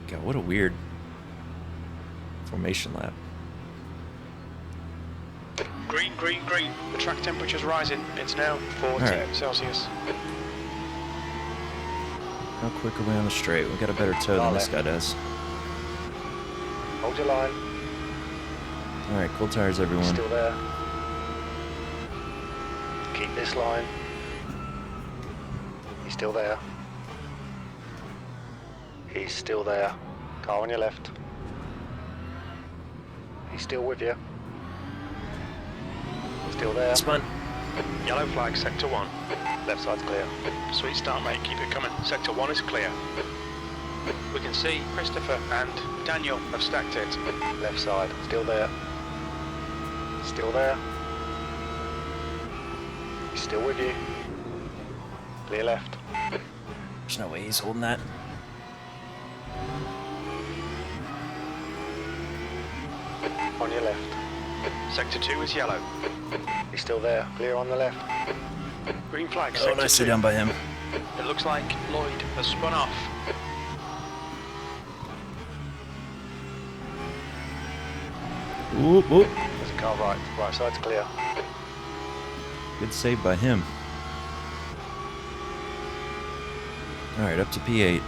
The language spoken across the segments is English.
God, what a weird formation lap. Green, green, green. The track temperature's rising. It's now 40 Alright. Celsius. How quick are we on the straight? We got a better toe than this guy does. Hold your line. Alright, cold tires, everyone. Still there. Keep this line. He's still there. He's still there. Car on your left. He's still with you. Still there. Spun. Yellow flag, sector 1. Left side's clear. Sweet start, mate. Keep it coming. Sector 1 is clear. We can see Christopher and Daniel have stacked it. Left side. Still there. Still there. He's still with you. Clear left. There's no way he's holding that. On your left. Sector 2 is yellow. He's still there. Clear on the left. Green flag, Oh, sector nicely 2. done by him. It looks like Lloyd has spun off. Whoop, whoop. There's a car right. Right side's clear. Good save by him. Alright, up to P8.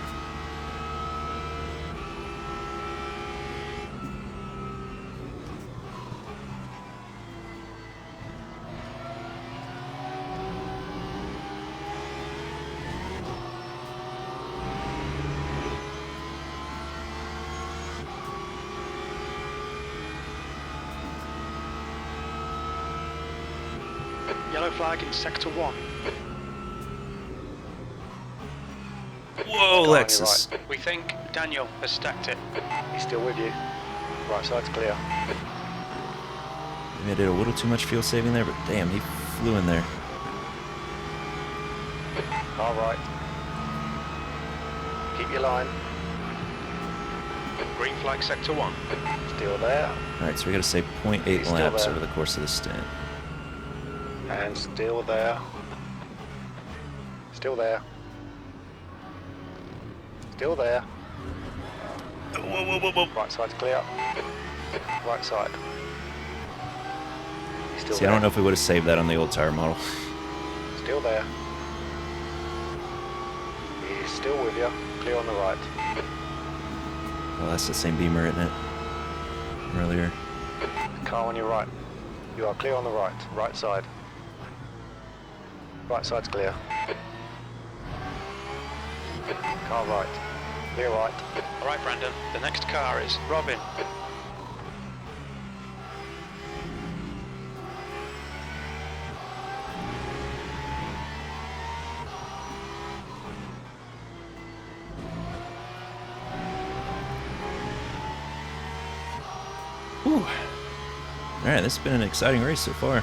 Yellow flag in sector 1. Whoa, Car on your Lexus. right. We think Daniel has stacked it. He's still with you. Right side's clear. Maybe I did a little too much fuel saving there, but damn, he flew in there. Car right. Keep your line. Green flag, sector 1. Still there. Alright, so we gotta save 0.8 He's still laps there. over the course of the stint. And still there. Still there. Still there. Whoa, whoa, whoa, whoa. Right side's clear. Right side. He's still See, I don't know if we would have saved that on the old tire model. Still there. He's still with you. Clear on the right. Well, that's the same Beamer, isn't it? From earlier. Car on your right. You are clear on the right. Right side. Right side's clear. Car right. Clear right. Alright, Brandon, the next car is Robin. Whew. Alright, this has been an exciting race so far.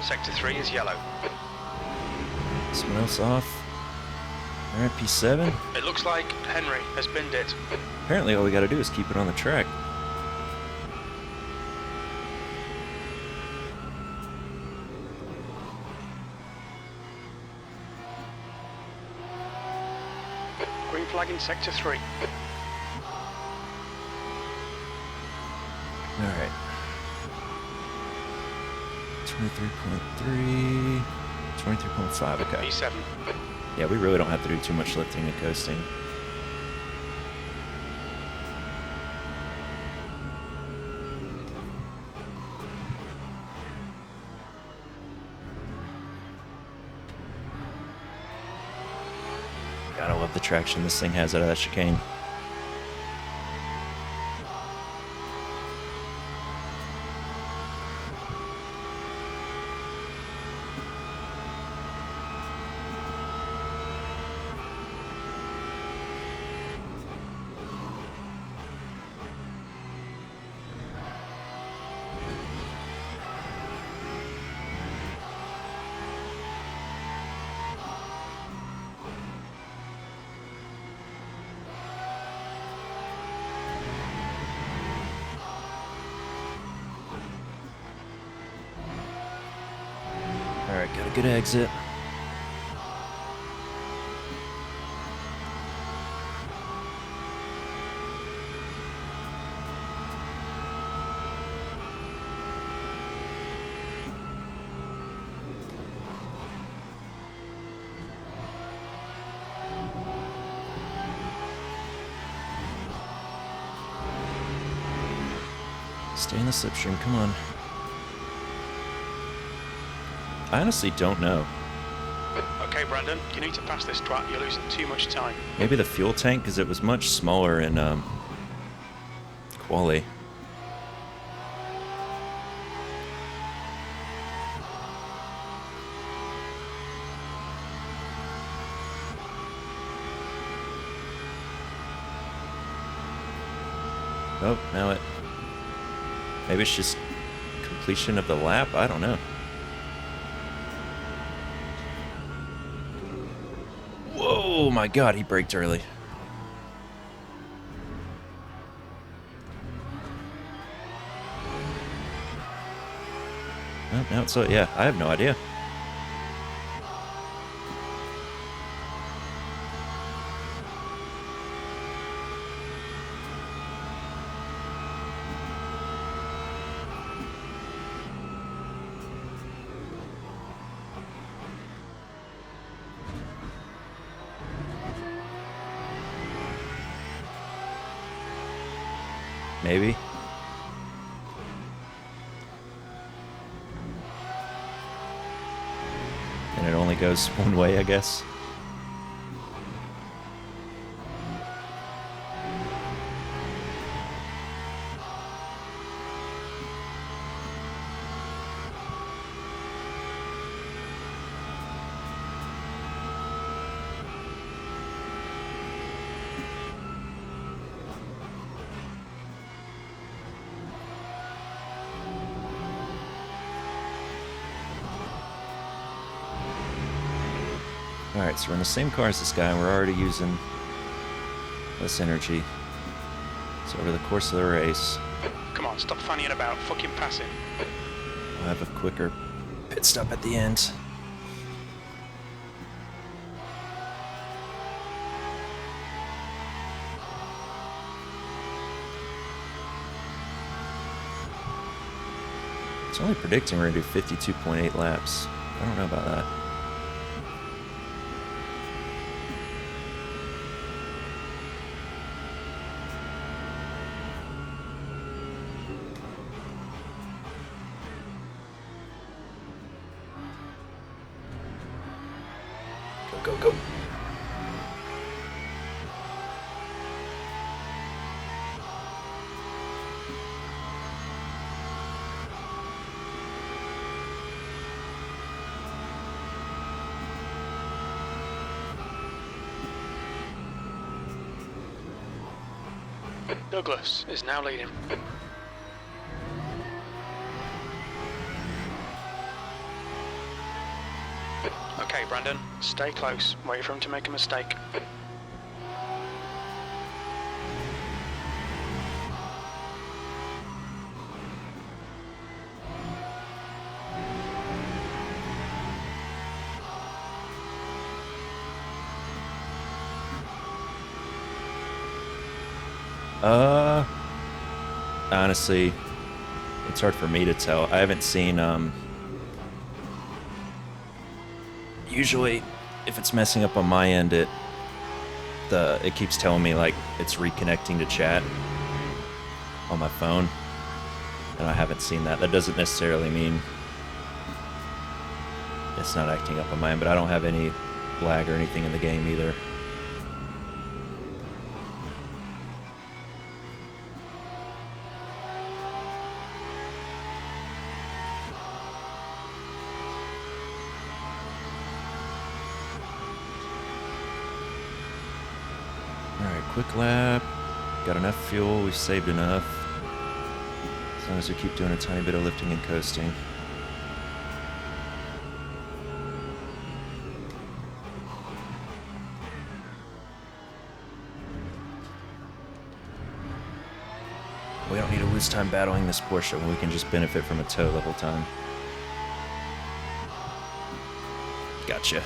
Sector 3 is yellow. Someone else off. Alright, P7. It looks like Henry has binned it. Apparently all we gotta do is keep it on the track. Green flag in sector 3. Alright. 23.3... 23.5, okay. P7. Yeah, we really don't have to do too much lifting and coasting. Gotta love the traction this thing has out of that chicane. good exit. Stay in the slipstream, come on. I honestly don't know. Okay, Brandon, you need to pass this twat. You're losing too much time. Maybe the fuel tank, because it was much smaller in quali. Oh, now it... Maybe it's just completion of the lap? I don't know. Whoa, my God, he braked early. Oh, now it's... yeah, I have no idea. Maybe. And it only goes one way, I guess. Alright, so we're in the same car as this guy, and we're already using less energy. So over the course of the race, Come on, stop fannying about. Fucking pass it. we'll have a quicker pit stop at the end. It's only predicting we're going to do 52.8 laps. I don't know about that. Go, go, go. Douglas is now leading. Okay, Brandon, stay close. Wait for him to make a mistake. Honestly, it's hard for me to tell. I haven't seen, usually, if it's messing up on my end, it keeps telling me, like, it's reconnecting to chat on my phone, and I haven't seen that. That doesn't necessarily mean it's not acting up on my end, but I don't have any lag or anything in the game either. Quick lap, got enough fuel, we've saved enough. As long as we keep doing a tiny bit of lifting and coasting. We don't need to lose time battling this Porsche when we can just benefit from a tow the whole time. Gotcha.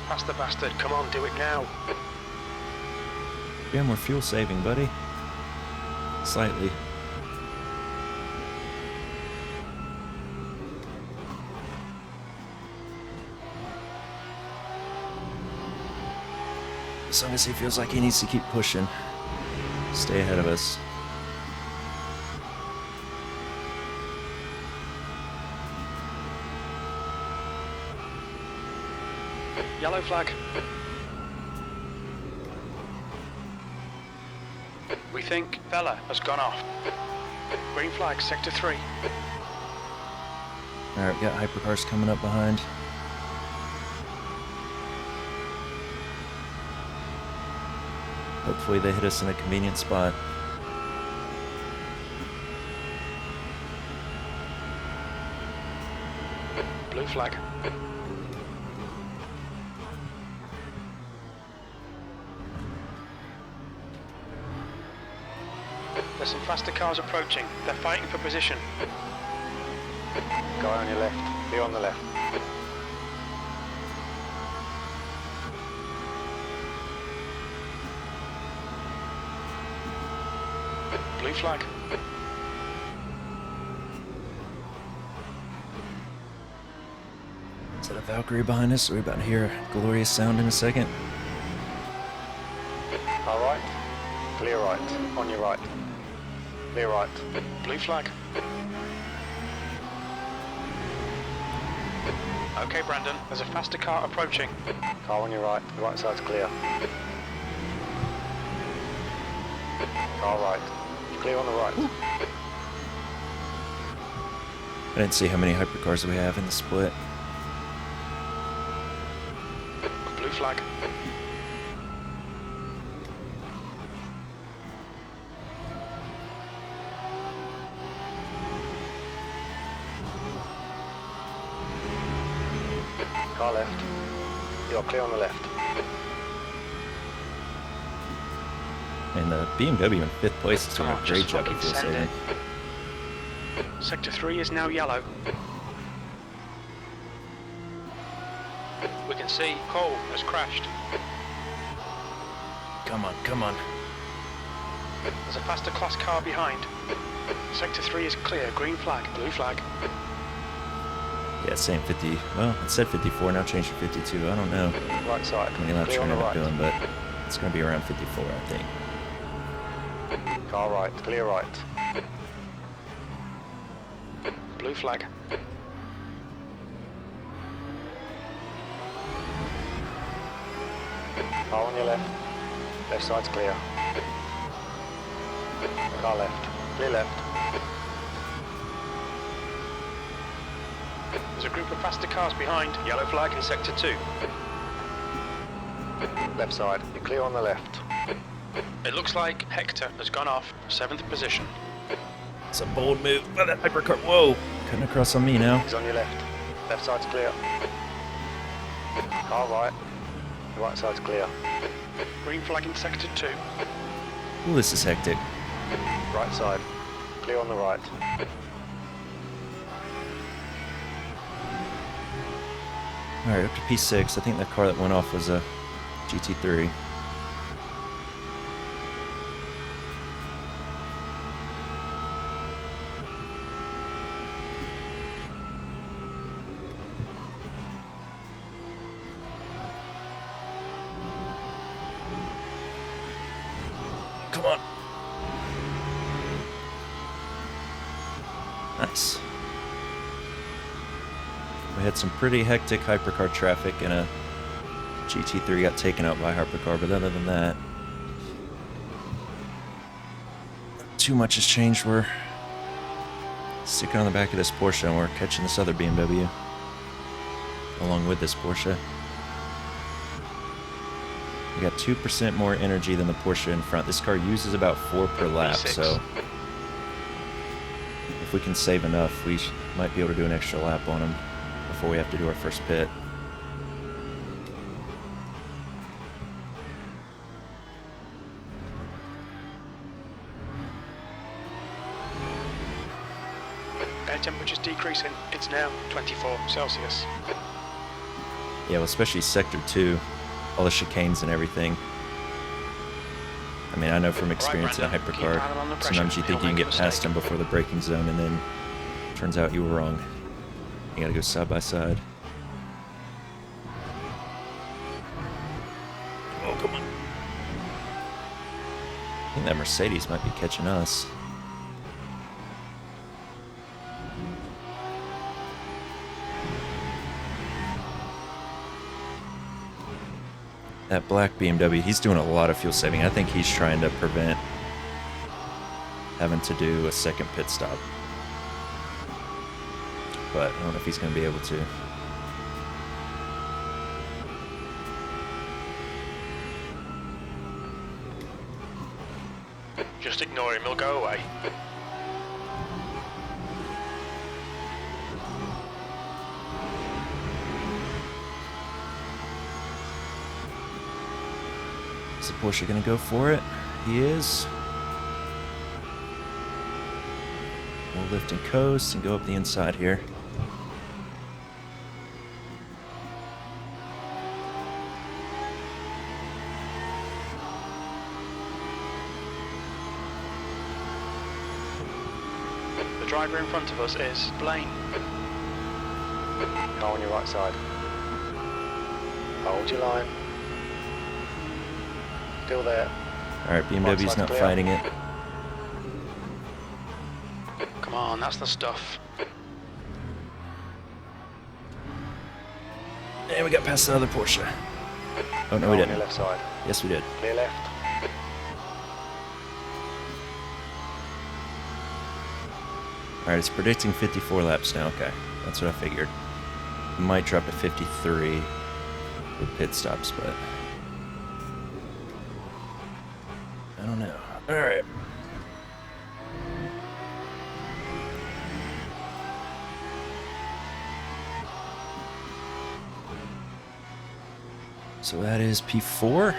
Past the bastard. Come on, do it now. Yeah, more fuel saving, buddy. Slightly. As long as he feels like he needs to keep pushing. Stay ahead of us. Yellow flag. We think Vela has gone off. Green flag, sector 3. Alright, we got hypercars coming up behind. Hopefully they hit us in a convenient spot. Blue flag. There's some faster cars approaching. They're fighting for position. Guy on your left. Be on the left. Blue flag. Is that a Valkyrie behind us? Are we about to hear a glorious sound in a second? All right. Clear right. On your right. Clear right. Blue flag. Okay, Brandon, there's a faster car approaching. Car on your right. The right side's clear. Car right. Clear on the right. I didn't see how many hypercars we have in the split. Blue flag. Car left. You're clear on the left. And the BMW in 5th place is doing Oh, a great just job of fucking fuel send saving. it. Sector 3 is now yellow. We can see Cole has crashed. Come on, come on. There's a faster class car behind. Sector 3 is clear. Green flag. Blue flag. Yeah, same 50. Well, it said 54, now changed to 52. I don't know Right side. how many laps Clear we're on going the to end up right. doing, but it's going to be around 54, I think. Car right. Clear right. Blue flag. Car on your left. Left side's clear. Car left. Clear left. There's a group of faster cars behind. Yellow flag in sector 2. Left side. You're clear on the left. It looks like Hector has gone off 7th position. It's a bold move by that hypercar. Whoa! Cutting across on me now. He's on your left. Left side's clear. Car right. The right side's clear. Green flag in sector 2. Ooh, this is hectic. Right side. Clear on the right. Alright, up to P6. I think that car that went off was a GT3. Come on. Nice. We had some pretty hectic hypercar traffic and a GT3 got taken out by a hypercar, but other than that, too much has changed. We're sticking on the back of this Porsche and we're catching this other BMW along with this Porsche. We got 2% more energy than the Porsche in front. This car uses about 4 per lap, so if we can save enough, we might be able to do an extra lap on him before we have to do our first pit. Air temperature's decreasing. It's now 24 Celsius. Yeah, well, especially Sector 2, all the chicanes and everything. I mean, I know from experience in a hypercar, sometimes you think you can get past them before the braking zone, and then turns out you were wrong. You gotta go side by side. Oh, come on. I think that Mercedes might be catching us. That black BMW, he's doing a lot of fuel saving. I think he's trying to prevent having to do a second pit stop. But I don't know if he's going to be able to. Just ignore him, he'll go away. Is the Porsche going to go for it? He is. We'll lift and coast and go up the inside here. The driver in front of us is Blaine. Car on your right side. Hold your line. Still there. Alright, BMW's not fighting it. Come on, that's the stuff. And we got past the other Porsche. Oh, no, Car we on your didn't. left side. Yes, we did. Clear left. Alright, it's predicting 54 laps now. Okay, that's what I figured. Might drop to 53 with pit stops, but I don't know. Alright. So that is P4.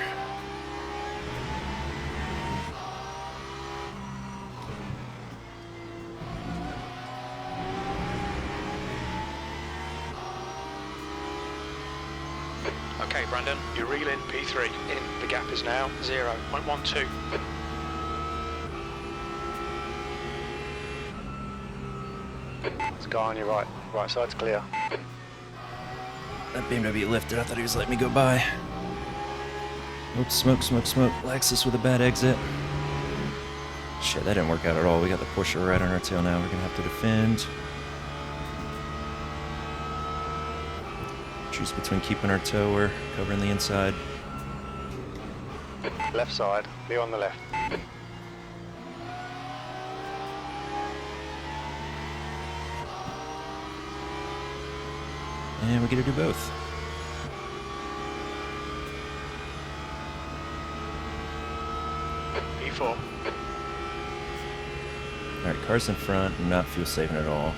Okay, Brandon, you're reeling P3 in. The gap is now 0.12. There's a car on your right. Right side's clear. That BMW lifted. I thought he was letting me go by. Oops, smoke, smoke, smoke. Lexus with a bad exit. Shit, that didn't work out at all. We got the Porsche right on our tail now. We're gonna have to defend. Choose between keeping our toe or covering the inside. Left side. Clear on the left. And we get to do both. P4. Alright, cars in front, not fuel saving at all.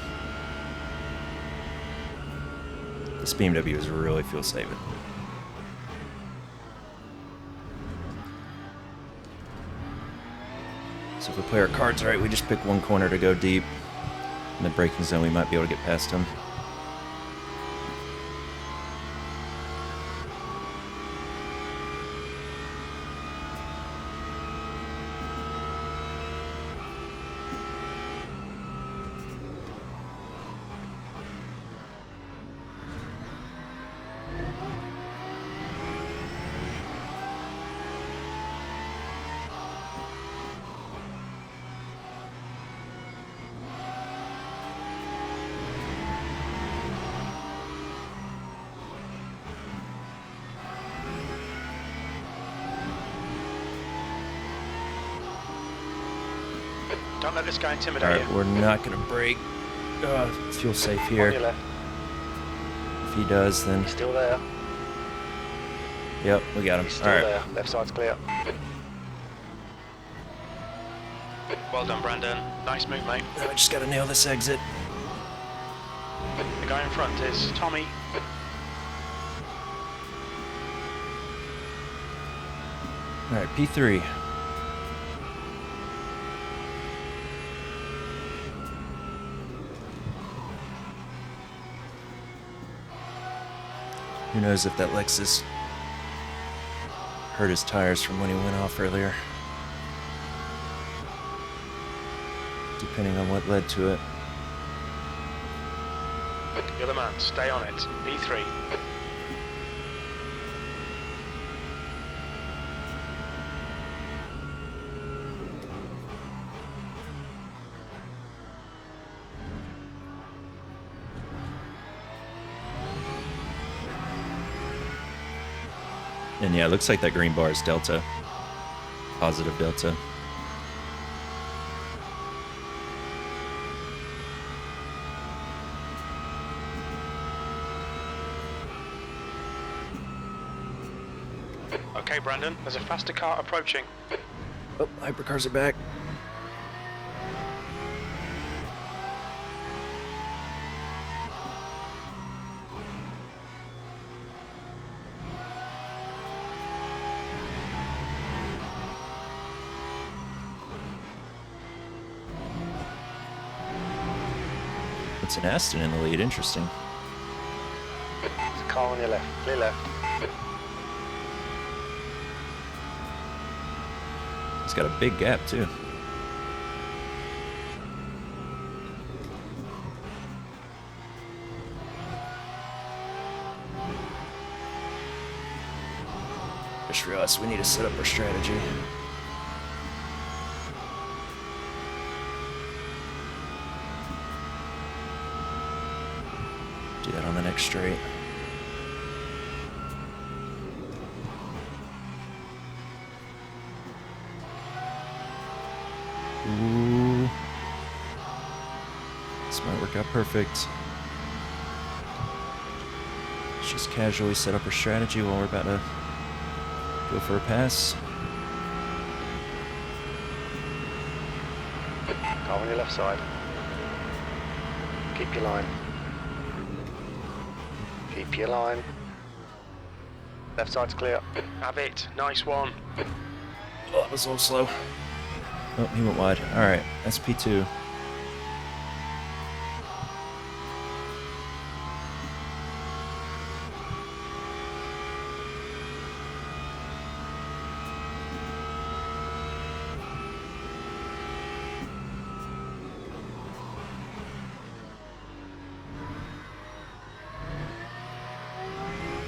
This BMW is really fuel saving. So if we play our cards right, we just pick one corner to go deep. In the braking zone, we might be able to get past him. Don't let this guy intimidate Alright, you. we're not gonna brake. Feel safe On here. your left. If he does, then... He's still there. Yep, we got him. He's still Alright. there. Left side's clear. Well done, Brandon. Nice move, mate. I just gotta nail this exit. The guy in front is Tommy. Alright, P3. Who knows if that Lexus hurt his tires from when he went off earlier. Depending on what led to it. You're the man. Stay on it. B3. And yeah, it looks like that green bar is delta. Positive delta. Okay, Brandon. There's a faster car approaching. Oh, hypercars are back. It's an Aston in the lead, interesting. There's a car on your left. Clear left. It's got a big gap too. Just realized we need to set up our strategy. Do that on the next straight. Ooh. This might work out perfect. Let's just casually set up our strategy while we're about to go for a pass. Car on your left side. Keep your line. Keep your line. Left side's clear. Have it. Nice one. Oh, that was a little slow. Oh, he went wide. Alright, that's P2.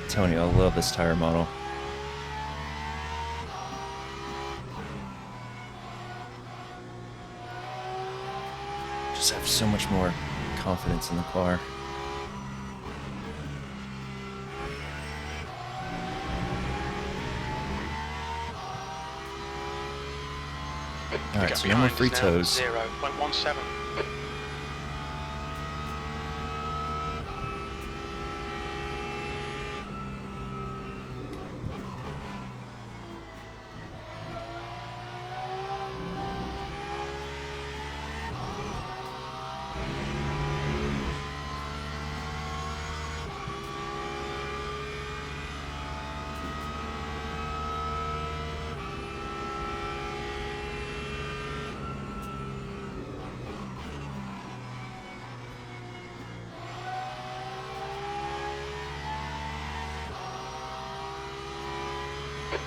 Telling you, I love this tire model. Just have so much more confidence in the car. Alright, so no more free toes. 0.17.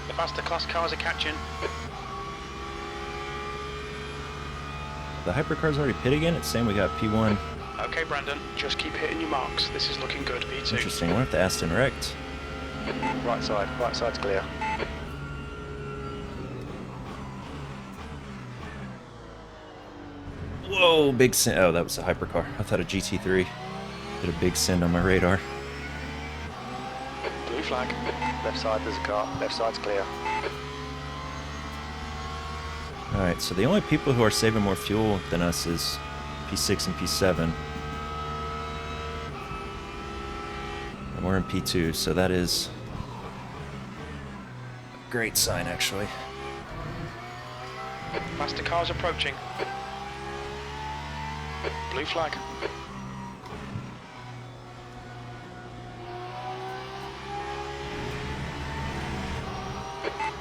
The faster class cars are catching. The hypercar's already pit again? It's saying we got P1. Okay, Brandon, just keep hitting your marks. This is looking good. B2. Interesting. I wonder if the Aston wrecked. Right side's clear. Whoa, big send. Oh, that was a hypercar. I thought a GT3 did a big send on my radar. Blue flag. Left side there's a car. Left side's clear. Alright, so the only people who are saving more fuel than us is P6 and P7. And we're in P2, so that is a great sign, actually. Faster cars approaching. Blue flag.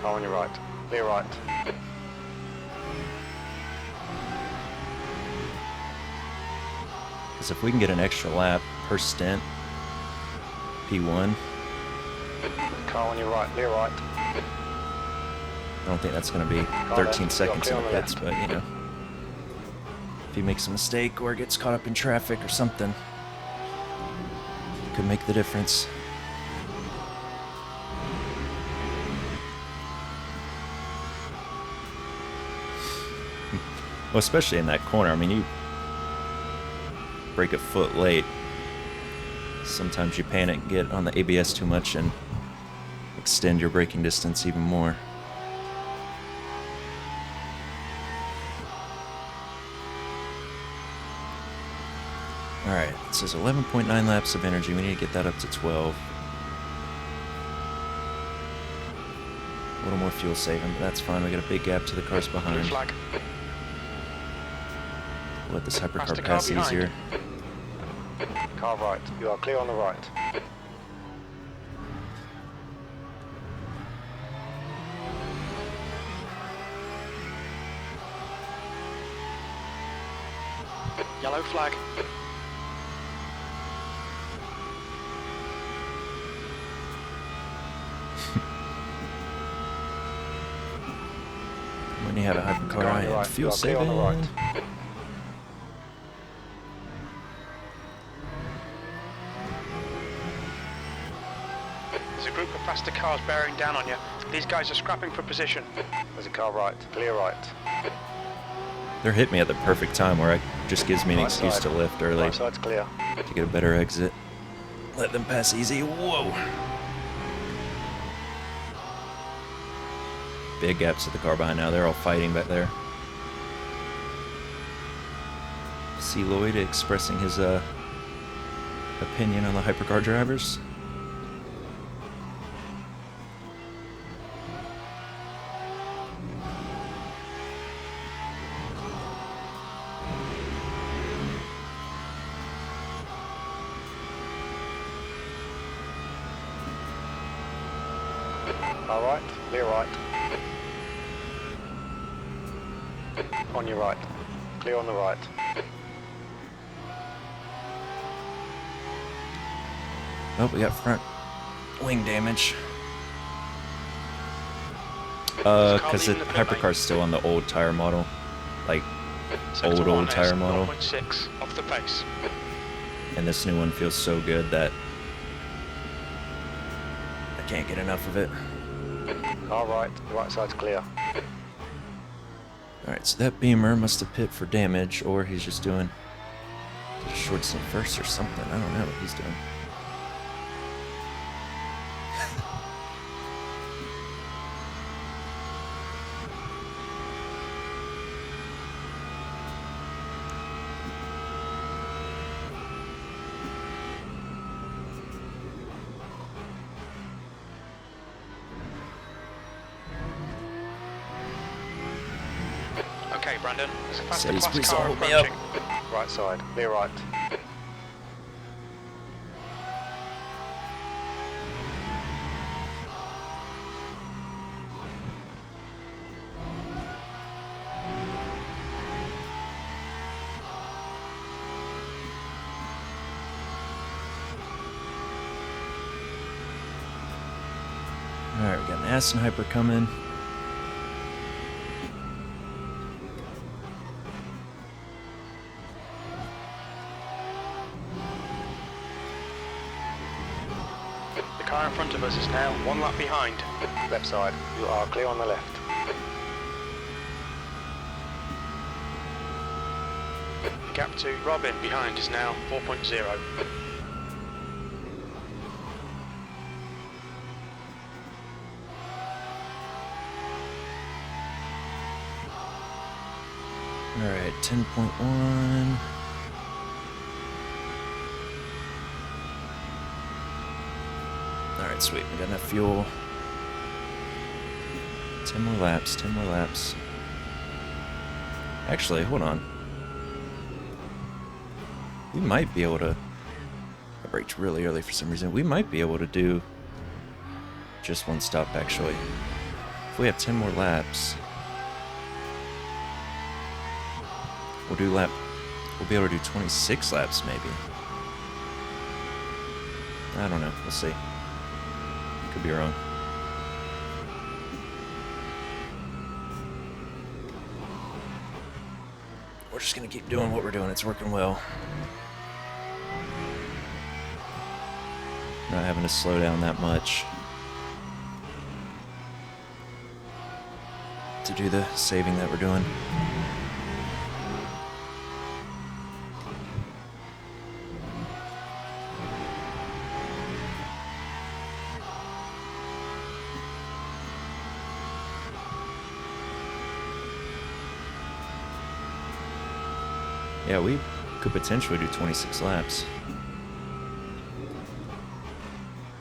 Car on your right. Clear right. Because if we can get an extra lap per stint, P1, Car on your right. Clear right. I don't think that's going to be 13 left. seconds in You're the clear on the pits, but you know. If he makes a mistake or gets caught up in traffic or something, could make the difference. Well, especially in that corner. I mean, you break a foot late. Sometimes you panic, get on the ABS too much, and extend your braking distance even more. Alright, it says 11.9 laps of energy. We need to get that up to 12. A little more fuel saving, but that's fine. We got a big gap to the cars Blue behind. flag. Let this hypercar Faster car pass behind. easier. Car right. You are clear on the right. Yellow flag. When you have a hypercar, Car on I your am right. fuel You are clear on saving. the right. There's a group of faster cars bearing down on you. These guys are scrapping for position. There's a car right. Clear right. They're hitting me at the perfect time where it just gives me an Right excuse side. to lift early Right side's clear. to get a better exit. Let them pass easy. Whoa! Big gaps to the car behind now. They're all fighting back there. See Lloyd expressing his opinion on the hypercar drivers. Car right. Clear right. On your right. Clear on the right. Oh, we got front wing damage. car Because the leaving the pit lane. hypercar's still on the old tire model. Like, Sector old 1 is tire model. 0.6 off the pace. And this new one feels so good that I can't get enough of it. Car right. The right side's clear. Alright, so that Beamer must have pit for damage, or he's just doing a short stint first or something. I don't know what he's doing. Okay, Brandon. There's a faster Says, class please car hold me up. approaching. Right side. Clear right. Alright, we got an Aston Hyper coming. The car in front of us is now 1 lap behind. Left side. You are clear on the left. The gap to Robin behind is now 4.0. 10.1. Alright, sweet. We got enough fuel. 10 more laps, 10 more laps. Actually, hold on. We might be able to... I braked really early for some reason. We might be able to do just one stop, actually. If we have 10 more laps, we'll be able to do 26 laps, maybe. I don't know. We'll see. Could be wrong. We're just gonna keep doing what we're doing. It's working well. Not having to slow down that much to do the saving that we're doing. Yeah, we could potentially do 26 laps.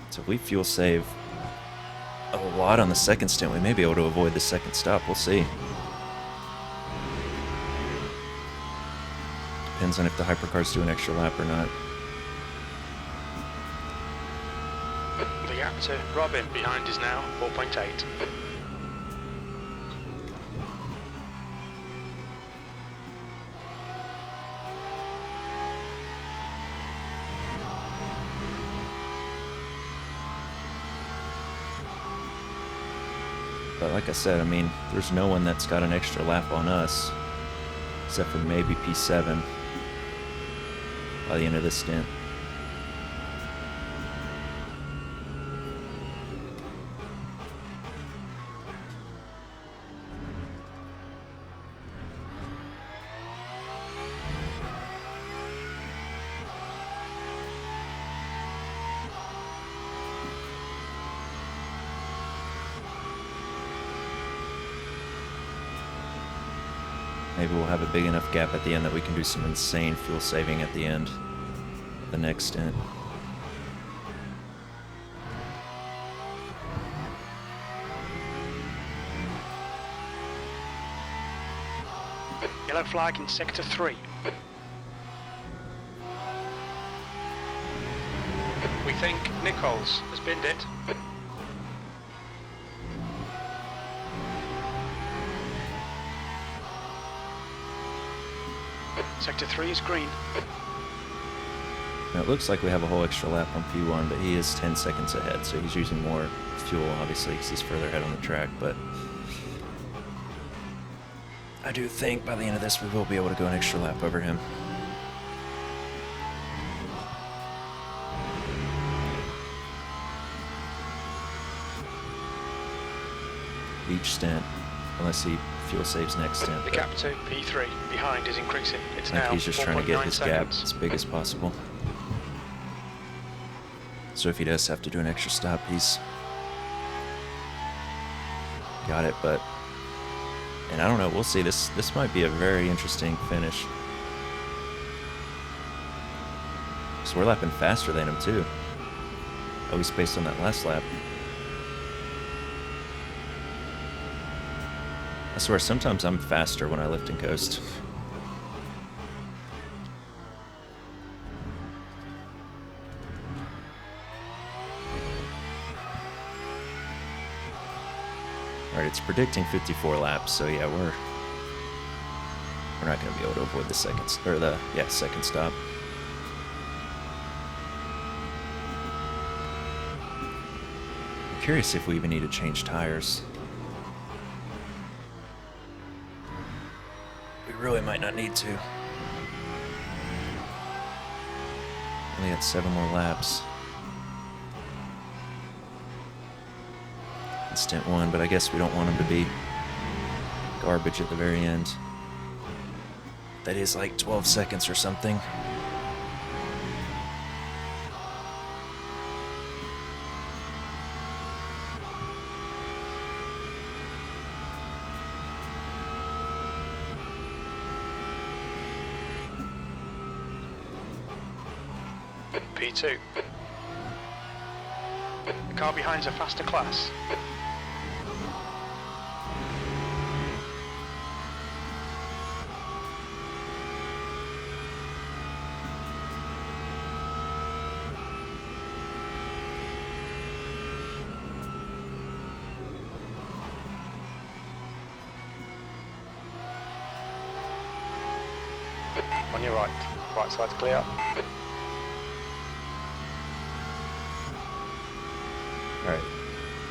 So if we fuel save a lot on the second stint, we may be able to avoid the second stop. We'll see. Depends on if the hypercars do an extra lap or not. The gap to Robin behind is now 4.8. But like I said, I mean, there's no one that's got an extra lap on us, except for maybe P7 by the end of this stint. Maybe we'll have a big enough gap at the end that we can do some insane fuel saving at the end. The next stint. Yellow flag in sector 3. We think Nichols has binned it. Sector 3 is green. Now it looks like we have a whole extra lap on P1, but he is 10 seconds ahead, so he's using more fuel, obviously, because he's further ahead on the track, but I do think by the end of this we will be able to go an extra lap over him. Each stint, unless he fuel saves next stint. The gap to P3 behind is increasing. It's I think now he's just trying to get 4.9 his gap seconds. as big as possible. So if he does have to do an extra stop, he's got it, but... And I don't know, we'll see. This might be a very interesting finish. So we're lapping faster than him, too. At least based on that last lap. I swear, sometimes I'm faster when I lift and coast. Alright, it's predicting 54 laps, so yeah, we're not going to be able to avoid the second stop. I'm curious if we even need to change tires. We really might not need to. Only got 7 more laps. In stint 1, but I guess we don't want him to be garbage at the very end. That is like 12 seconds or something. P2. The car behind's a faster class. On your right. Right side's clear. Alright.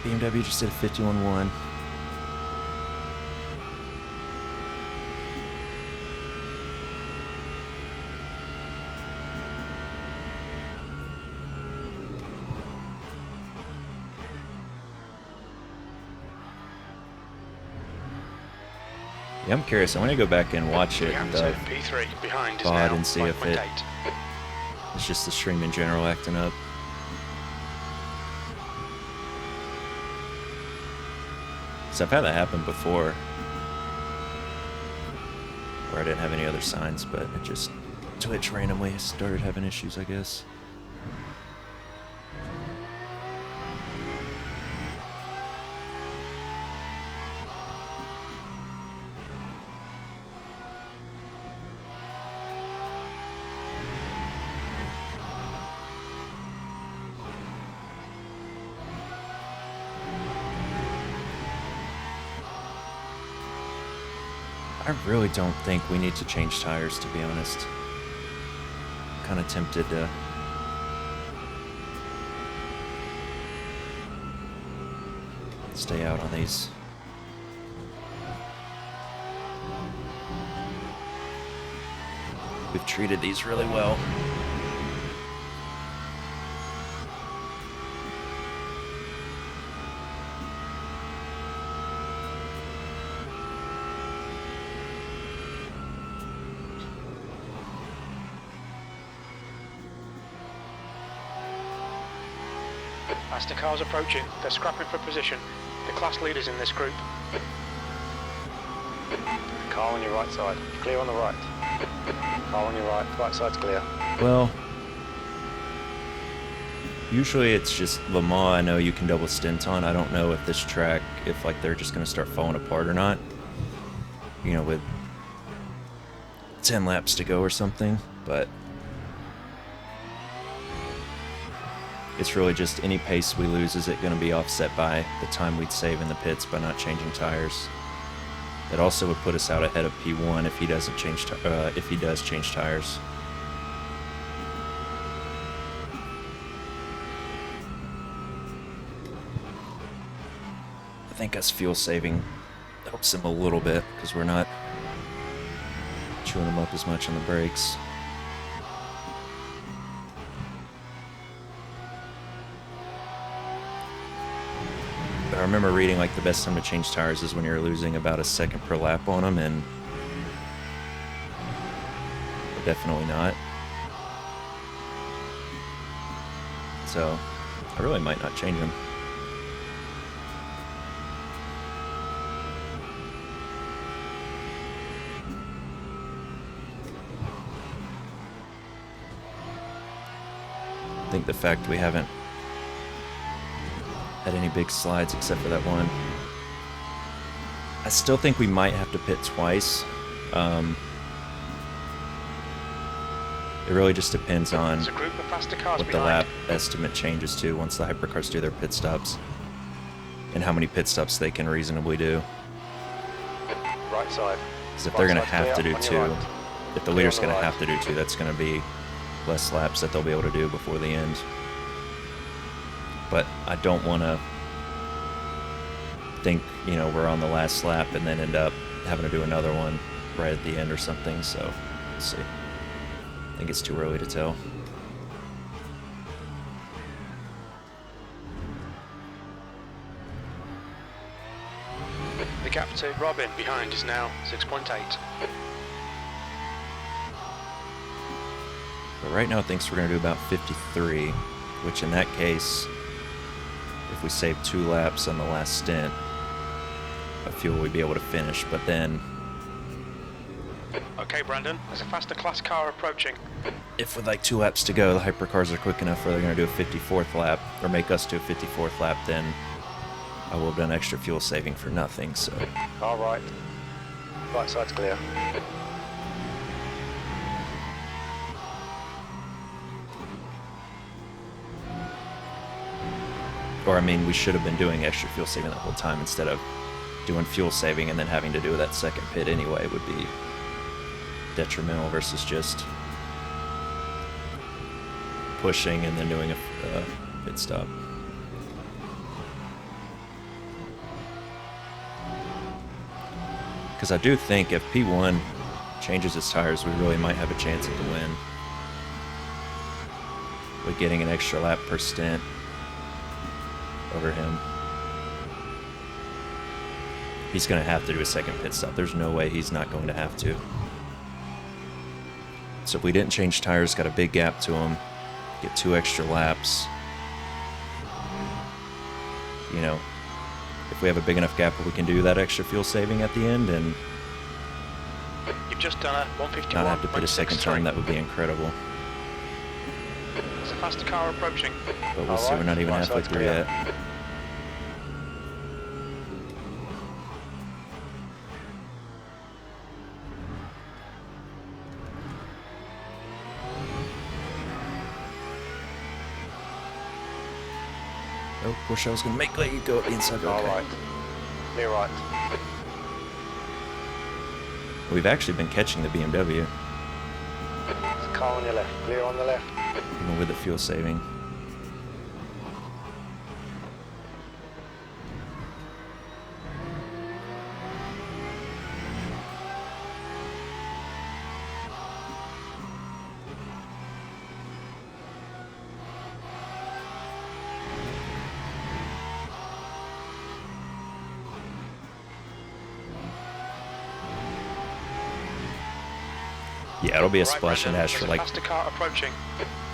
BMW just did a 51.1. Yeah, I'm curious. I want to go back and watch it. P3 behind is VOD now and see if 5.8. it's just the stream in general acting up. So I've had that happen before, where I didn't have any other signs, but it just Twitch randomly started having issues, I guess. I really don't think we need to change tires, to be honest. I'm kind of tempted to stay out on these. We've treated these really well. Faster cars approaching. They're scrapping for position. The class leaders in this group. Car on your right side. Clear on the right. Car on your right. Right side's clear. Well, usually it's just Le Mans. I know you can double stint on. I don't know if this track, if like they're just gonna start falling apart or not. You know, with 10 laps to go or something, but it's really just any pace we lose, is it going to be offset by the time we'd save in the pits by not changing tires? That also would put us out ahead of P1 if he doesn't change if he does change tires. I think us fuel saving helps him a little bit because we're not chewing him up as much on the brakes. I remember reading like the best time to change tires is when you're losing about a second per lap on them, and we're definitely not. So I really might not change them. I think the fact we haven't had any big slides except for that one. I still think we might have to pit twice. It really just depends on There's a group of faster cars what the behind. lap estimate changes to once the hypercars do their pit stops, and how many pit stops they can reasonably do. Right side. Because if they're going to Right have to side's do clear, on two, your right. if the Clear leader's on the going to right. have to do two, that's going to be less laps that they'll be able to do before the end. But I don't want to think, you know, we're on the last lap and then end up having to do another one right at the end or something, so we'll see. I think it's too early to tell. The gap to Robin behind is now 6.8. But right now it thinks we're going to do about 53, which in that case, if we save 2 laps on the last stint, I feel we'd be able to finish, but then Okay, Brandon, there's a faster class car approaching. if with like 2 laps to go, the hypercars are quick enough where they're going to do a 54th lap, or make us do a 54th lap, then I will have done extra fuel saving for nothing, so. All right. Right side's clear. Or, I mean, we should have been doing extra fuel saving the whole time instead of doing fuel saving and then having to do that second pit anyway would be detrimental versus just pushing and then doing a pit stop. Because I do think if P1 changes his tires, we really might have a chance at the win. With getting an extra lap per stint over him. He's going to have to do a second pit stop. There's no way he's not going to have to. So if we didn't change tires, got a big gap to him, get 2 extra laps, you know, if we have a big enough gap, we can do that extra fuel saving at the end and You've just done a 151. not have to pit a second time. That would be incredible. There's a faster car approaching. But we'll see. We're not even Right halfway side's through clear. yet. Oh, wish I was going to let you go up the inside. All Okay. right. Clear right. We've actually been catching the BMW, There's a car on your left. Clear on the left. even with the fuel saving. Yeah, it'll be a Right, splash and Brendan, dash there's for a like faster car approaching.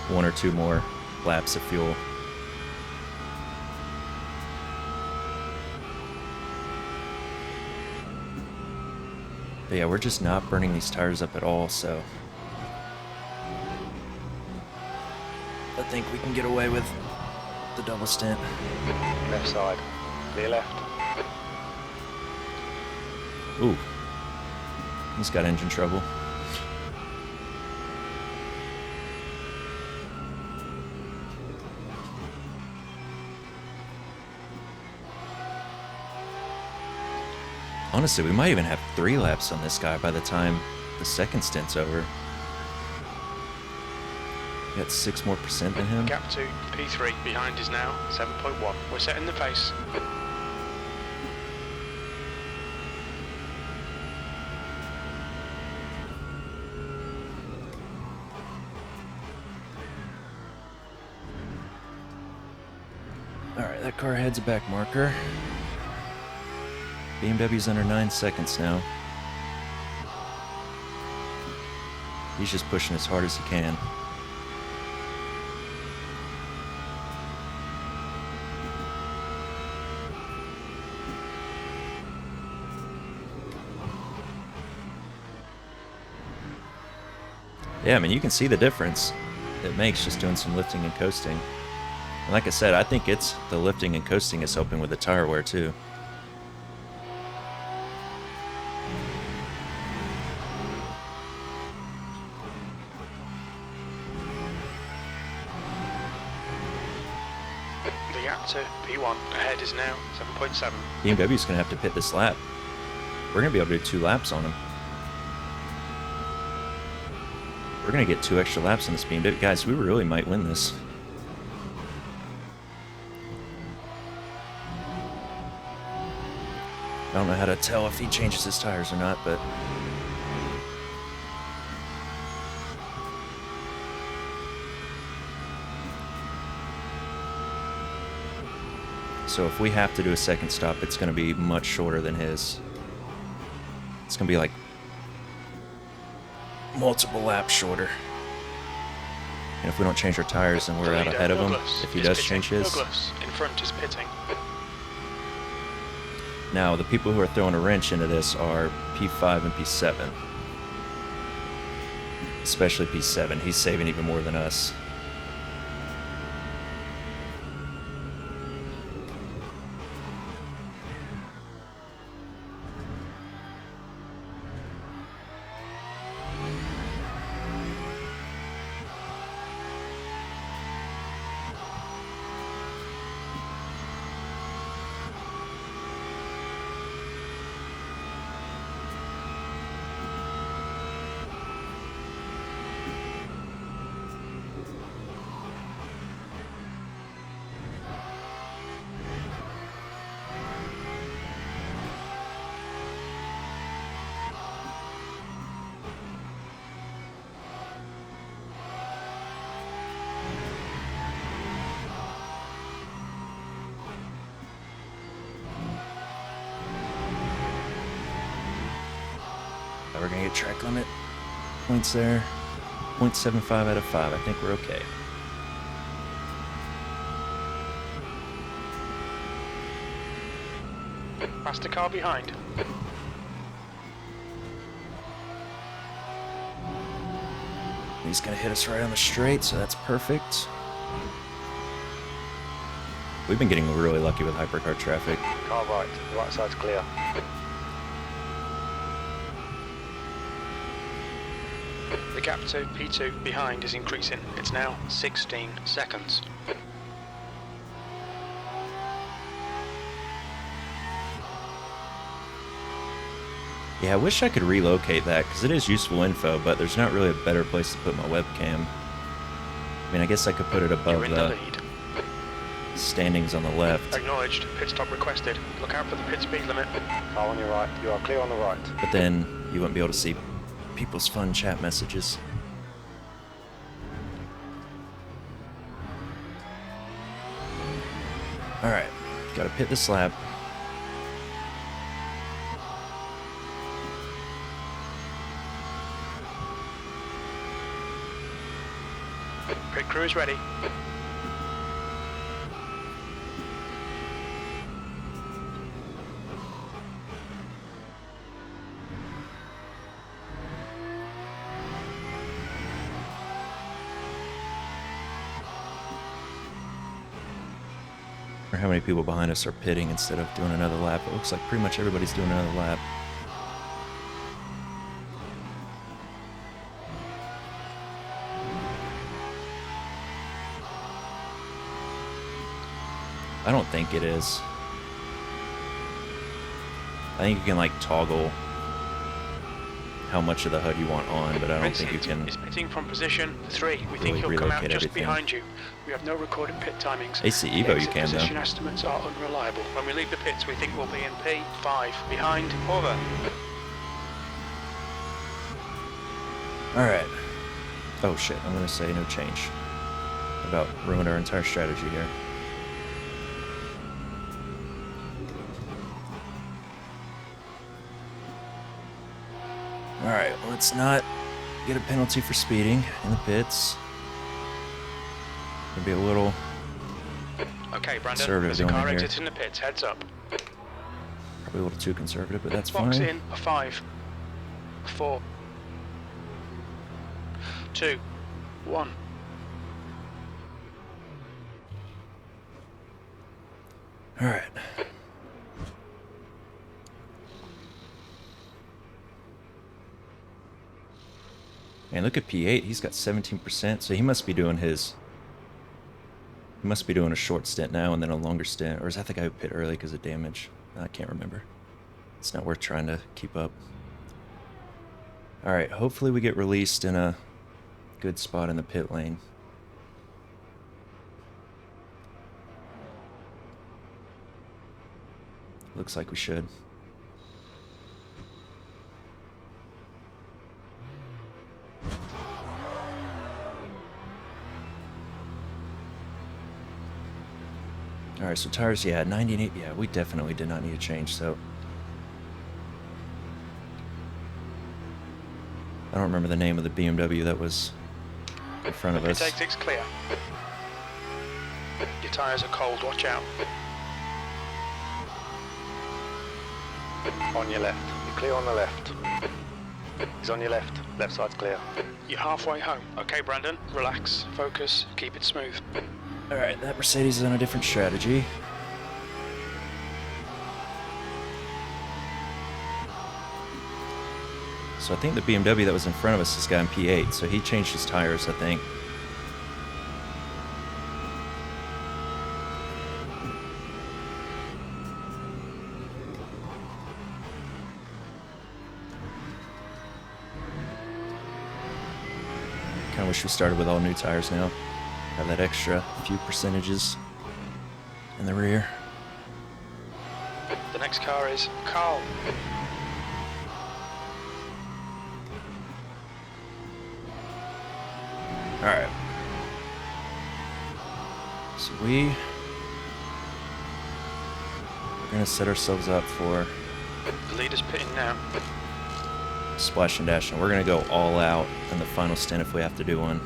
1 or 2 more laps of fuel. But yeah, we're just not burning these tires up at all, so I think we can get away with the double stint. Left side. Clear left. Ooh, he's got engine trouble. Honestly, we might even have 3 laps on this guy by the time the second stint's over. We got 6% more than him. Gap to P3 behind is now 7.1. We're setting the pace. Alright, that car heads a back marker. BMW's under 9 seconds now. He's just pushing as hard as he can. Yeah, I mean, you can see the difference it makes just doing some lifting and coasting. And like I said, I think it's the lifting and coasting is helping with the tire wear too. The gap to P1 ahead is now 7.7. BMW's going to have to pit this lap. We're going to be able to do 2 laps on him. We're going to get 2 extra laps on this BMW. Guys, we really might win this. I don't know how to tell if he changes his tires or not, but so if we have to do a second stop, it's going to be much shorter than his. It's going to be like multiple laps shorter. And if we don't change our tires, then we're out ahead of him. Douglas If he is does pitting. change his. Douglas in front is pitting. Now, the people who are throwing a wrench into this are P5 and P7. Especially P7. He's saving even more than us. We're gonna get track limit points there. 0.75 out of 5. I think we're okay. Faster car behind. He's gonna hit us right on the straight, so that's perfect. We've been getting really lucky with hypercar traffic. Car right. The right side's clear. The gap to P2 behind is increasing. It's now 16 seconds. Yeah, I wish I could relocate that, because it is useful info, but there's not really a better place to put my webcam. I mean, I guess I could put it above You're in the lead. standings on the left, Acknowledged. Pit stop requested. Look out for the pit speed limit. Car on your right. You are clear on the right. but then you wouldn't be able to see people's fun chat messages. Alright, gotta pit this lap. Pit crew is ready. Or how many people behind us are pitting instead of doing another lap. It looks like pretty much everybody's doing another lap. I don't think it is. I think you can like toggle how much of the HUD you want on, but I don't think you can. Is pitting from position 3. We really think he'll come out relocate just everything. behind you. We have no recorded pit timings. AC Evo you Exit can though. position estimates are unreliable. When we leave the pits, we think we'll be in P5. Behind, over. Alright. Oh shit, I'm gonna say no change. About ruined our entire strategy here. Alright, let's not get a penalty for speeding in the pits. Gonna be a little Okay, Brandon, conservative there's a going car in here. exit in the pits. Heads up. Probably a little too conservative, but that's Box fine. in a 5, 4, 2, 1. Alright. Man, look at P8. He's got 17%, so he must be doing his... He must be doing a short stint now and then a longer stint. Or is that the guy who pit early because of damage? I can't remember. It's not worth trying to keep up. Alright, hopefully we get released in a good spot in the pit lane. Looks like we should. Alright, so tires, yeah, 98, yeah, we definitely did not need a change, so... I don't remember the name of the BMW that was in front of Pit us. exit's clear. Your tyres are cold, watch out. On your left. You're clear on the left. He's on your left. Left side's clear. You're halfway home. Okay, Brandon, relax, focus, keep it smooth. Alright, that Mercedes is on a different strategy. So I think the BMW that was in front of us has got P8, so he changed his tires, I think. Kinda wish we started with all new tires now. Have that extra few percentages in the rear. The next car is Carl. Alright. So we're gonna set ourselves up for The leader's pitting now. splash and dash, and we're gonna go all out in the final stint if we have to do one.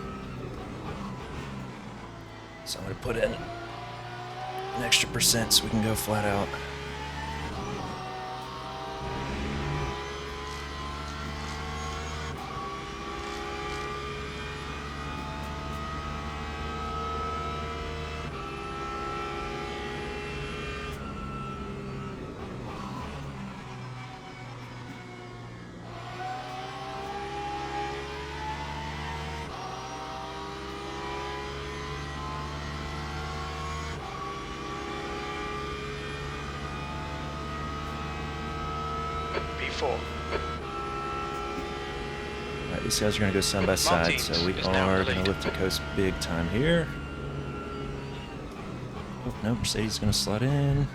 So I'm gonna put in an extra percent so we can go flat out. P4. Alright, these guys are gonna go side by side, Martins so we is now are in the gonna lead. lift the coast big time here. Oh, no, Mercedes is gonna slide in.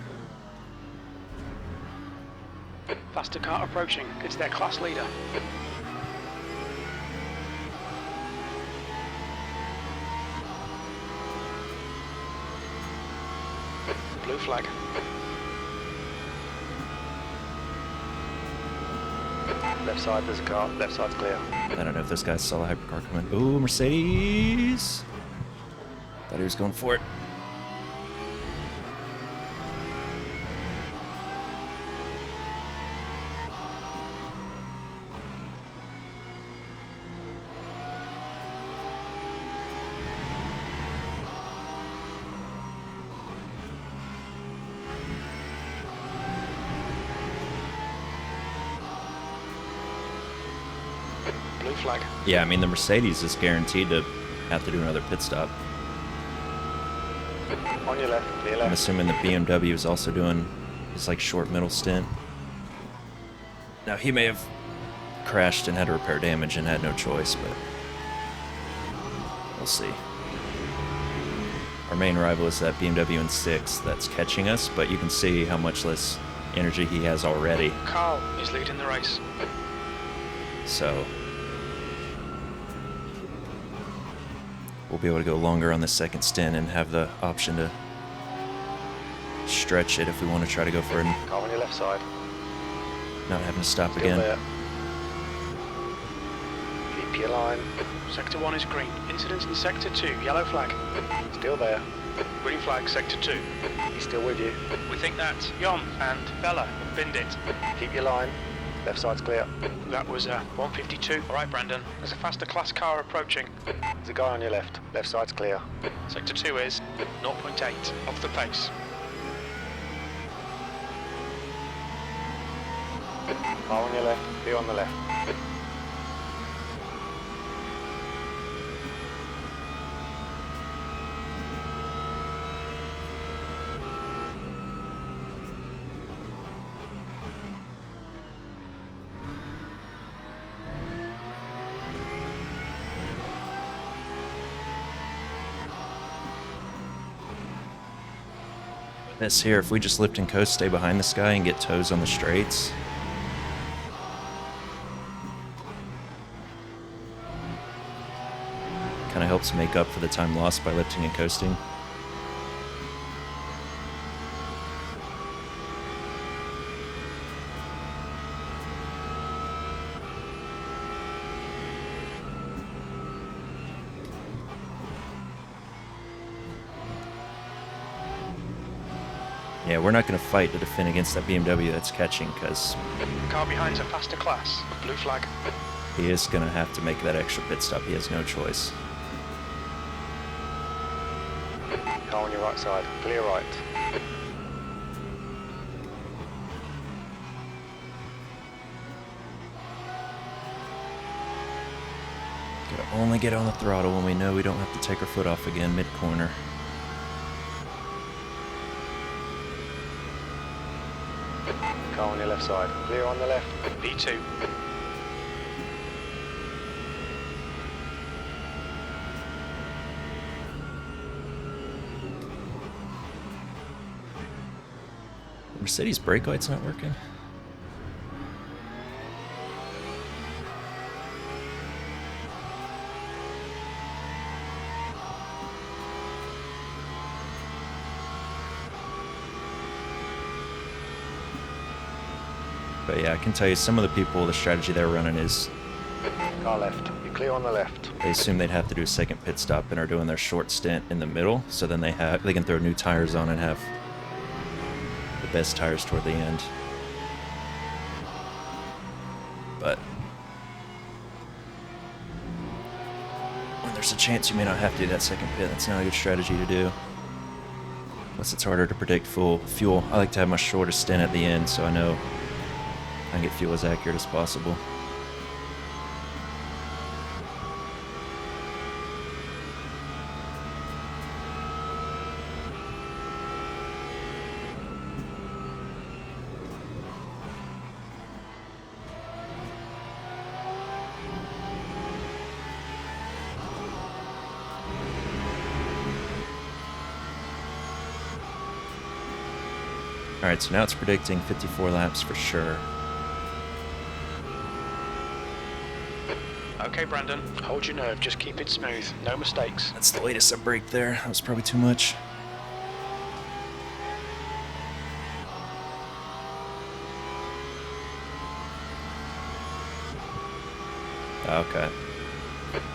Faster car approaching. It's their class leader. Blue flag. Left side, there's a car. Left side's clear. I don't know if this guy saw the hypercar coming. Ooh, Mercedes! Thought he was going for it. Blue flag. Yeah, I mean, the Mercedes is guaranteed to have to do another pit stop. On your left, clear I'm left. assuming the BMW is also doing his like short middle stint. Now he may have crashed and had to repair damage and had no choice, but we'll see. Our main rival is that BMW in6 that's catching us, but you can see how much less energy he has already. Carl is leading the race. So we'll be able to go longer on the second stint and have the option to stretch it if we want to try to go for it, and Car on your left side. not having to stop Still again. there. Keep your line. Sector 1 is green. Incidents in Sector 2. Yellow flag. Still there. Green flag, Sector 2. He's still with you. We think that Jon and Bella have binned it. Keep your line. Left side's clear. That was 152. All right, Brandon. There's a faster class car approaching. There's a guy on your left. Left side's clear. Sector 2 is 0.8 off the pace. Car on your left. Be on the left. This here, if we just lift and coast, stay behind this guy and get toes on the straights. Kind of helps make up for the time lost by lifting and coasting. Yeah, we're not going to fight to defend against that BMW that's catching, because The car behind's a faster class. Blue flag. he is going to have to make that extra pit stop. He has no choice. Car on your right side, clear right. Gotta only get on the throttle when we know we don't have to take our foot off again mid-corner. Car on your left side, clear on the left. P2. Mercedes brake light's not working. But yeah, I can tell you some of the people, the strategy they're running is Car left, you're clear on the left. they assume they'd have to do a second pit stop and are doing their short stint in the middle, so then they can throw new tires on and have the best tires toward the end. But when there's a chance you may not have to do that second pit, that's not a good strategy to do. Plus it's harder to predict fuel. I like to have my shortest stint at the end, so I know I can get fuel as accurate as possible. Alright, so now it's predicting 54 laps for sure. Okay, Brandon, hold your nerve, just keep it smooth, no mistakes. That's the latest I braked there. That was probably too much. Okay.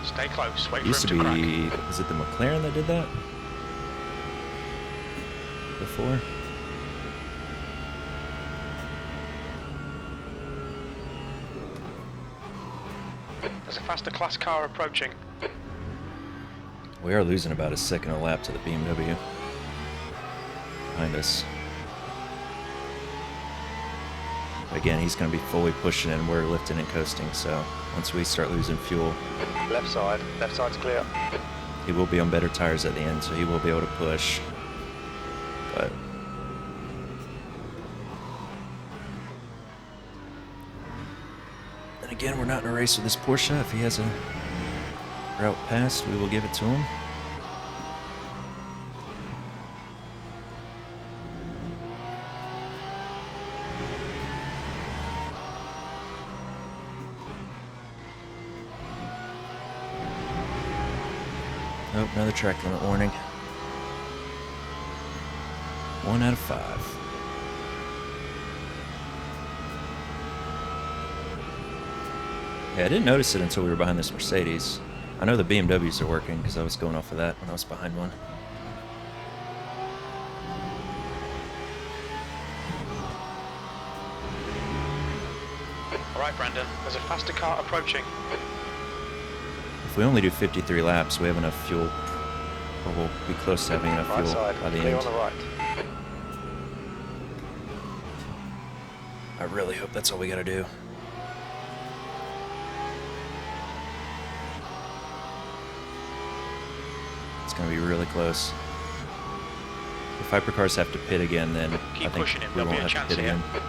Stay close, wait for Used him to to be... crack. Was it the McLaren that did that? Before? There's a faster class car approaching. We are losing about a second a lap to the BMW. Behind us. Again, he's going to be fully pushing and we're lifting and coasting, so once we start losing fuel, Left side's clear. he will be on better tires at the end, so he will be able to push. But and again, we're not in a race with this Porsche. If he has a route pass, we will give it to him. Oh, another track limit warning. 1 out of 5. Yeah, I didn't notice it until we were behind this Mercedes. I know the BMWs are working because I was going off of that when I was behind one. Alright, Brandon, there's a faster car approaching. If we only do 53 laps, we have enough fuel, or we'll be close to having enough Right fuel side, by the clear end. on the right. I really hope that's all we gotta do. It's gonna be really close. If hypercars have to pit again, then Keep I think pushing it, we there'll won't be a have to chance pit here. again.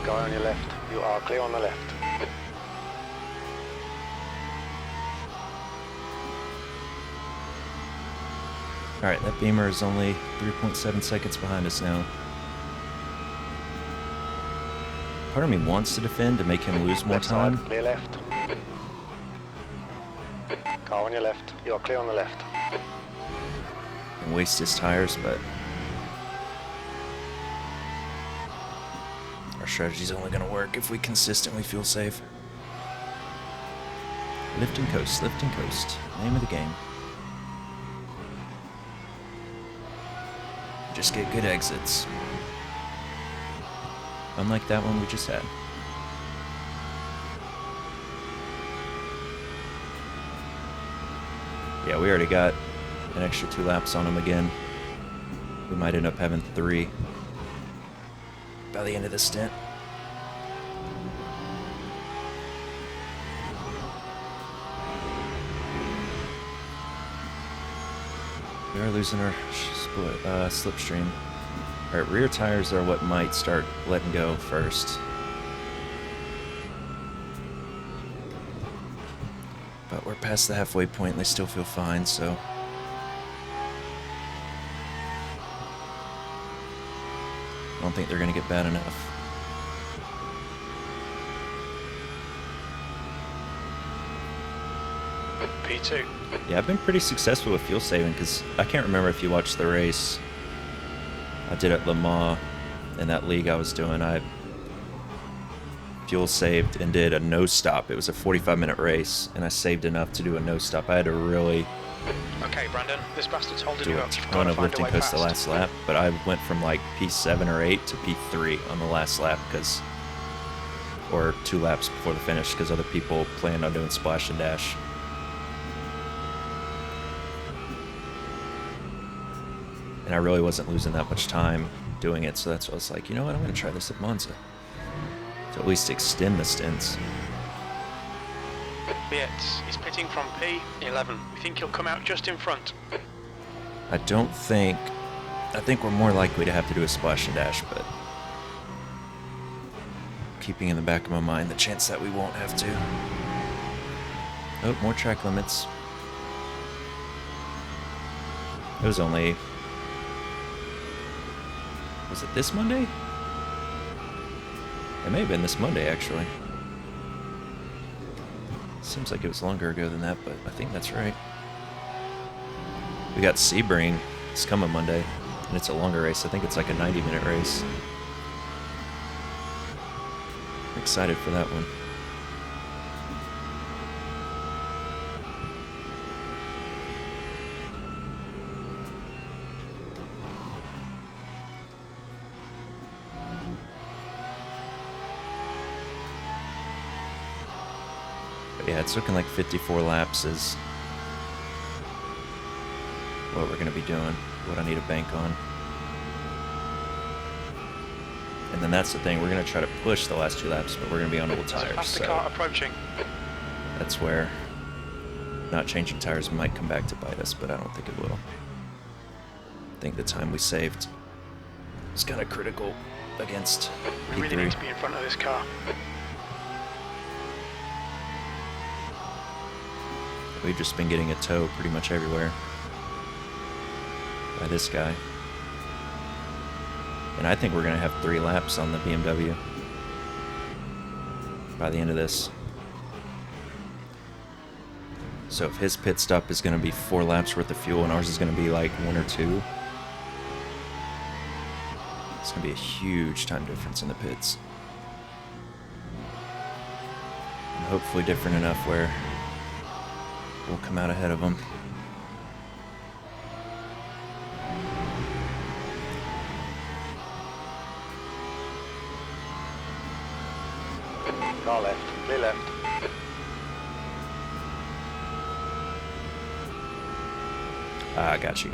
Guy on your left, you are clear on the left. Alright, that Beamer is only 3.7 seconds behind us now. Part of me wants to defend to make him lose more Left time. side, clear left. Car on your left, you are clear on the left. And waste his tires, but Our strategy's only going to work if we consistently feel safe. Lift and coast, lift and coast. Name of the game. Just get good exits. Unlike that one we just had. Yeah, we already got an extra 2 laps on him again. We might end up having 3 by the end of the stint. We are losing our slipstream. Alright, rear tires are what might start letting go first. But we're past the halfway point and they still feel fine, so... I don't think they're going to get bad enough. P2. Yeah, I've been pretty successful with fuel saving because I can't remember if you watched the race I did at Le Mans. In that league I was doing, I fuel saved and did a no stop. It was a 45-minute race and I saved enough to do a no stop. I had to really Okay, Brandon, this bastard's holding do you a up. You've got ton to of find a lifting way coast the past. last lap, but I went from like P7 or 8 to P3 on the last lap because, or 2 laps before the finish because other people planned on doing splash and dash. And I really wasn't losing that much time doing it, so that's why I was like, you know what, I'm going to try this at Monza. To at least extend the stints. Yates, he's pitting from P11. We think he'll come out just in front. I think we're more likely to have to do a splash and dash, but keeping in the back of my mind the chance that we won't have to. Oh, more track limits. It was only... Was it this Monday? It may have been this Monday, actually. Seems like it was longer ago than that, but I think that's right. We got Sebring. It's coming Monday, and it's a longer race. I think it's like a 90-minute race. I'm excited for that one. But yeah, it's looking like 54 laps is what we're going to be doing, what I need to bank on. And then that's the thing, we're going to try to push the last 2 laps, but we're going to be on old There's a tires, faster so car approaching. that's where not changing tires might come back to bite us, but I don't think it will. I think the time we saved was kind of critical against We really need P3. to be in front of this car. We've just been getting a tow pretty much everywhere by this guy. And I think we're going to have 3 laps on the BMW by the end of this. So if his pit stop is going to be 4 laps worth of fuel and ours is going to be like 1 or 2, it's going to be a huge time difference in the pits. And hopefully different enough where we'll come out ahead of them. Car left, clear left. Ah, gotcha.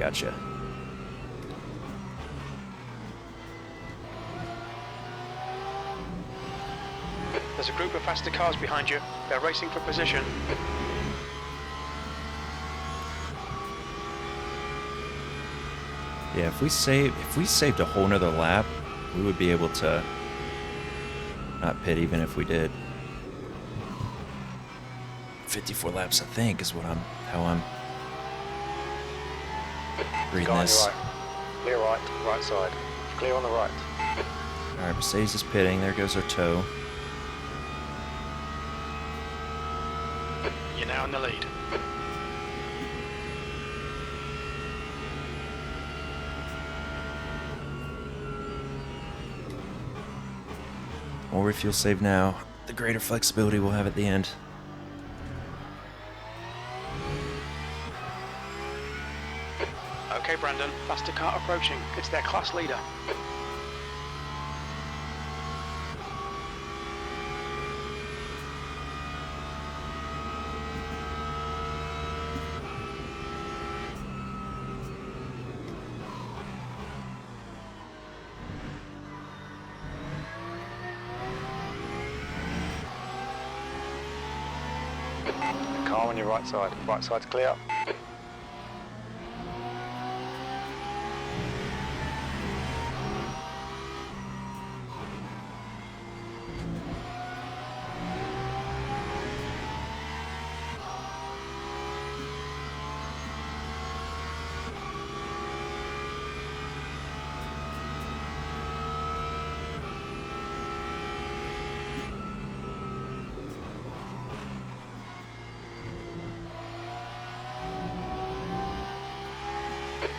There's a group of faster cars behind you. They're racing for position. Yeah, if we saved a whole nother lap, we would be able to not pit even if we did. 54 laps, I think, is how I'm reading Go on this. your right. Clear right, right side. Clear on the right. Alright, Mercedes is pitting. There goes our tow. You're now in the lead. more refuel save now, the greater flexibility we'll have at the end. Okay, Brandon, faster car approaching. It's their class leader. Car on your right side. Right side's clear.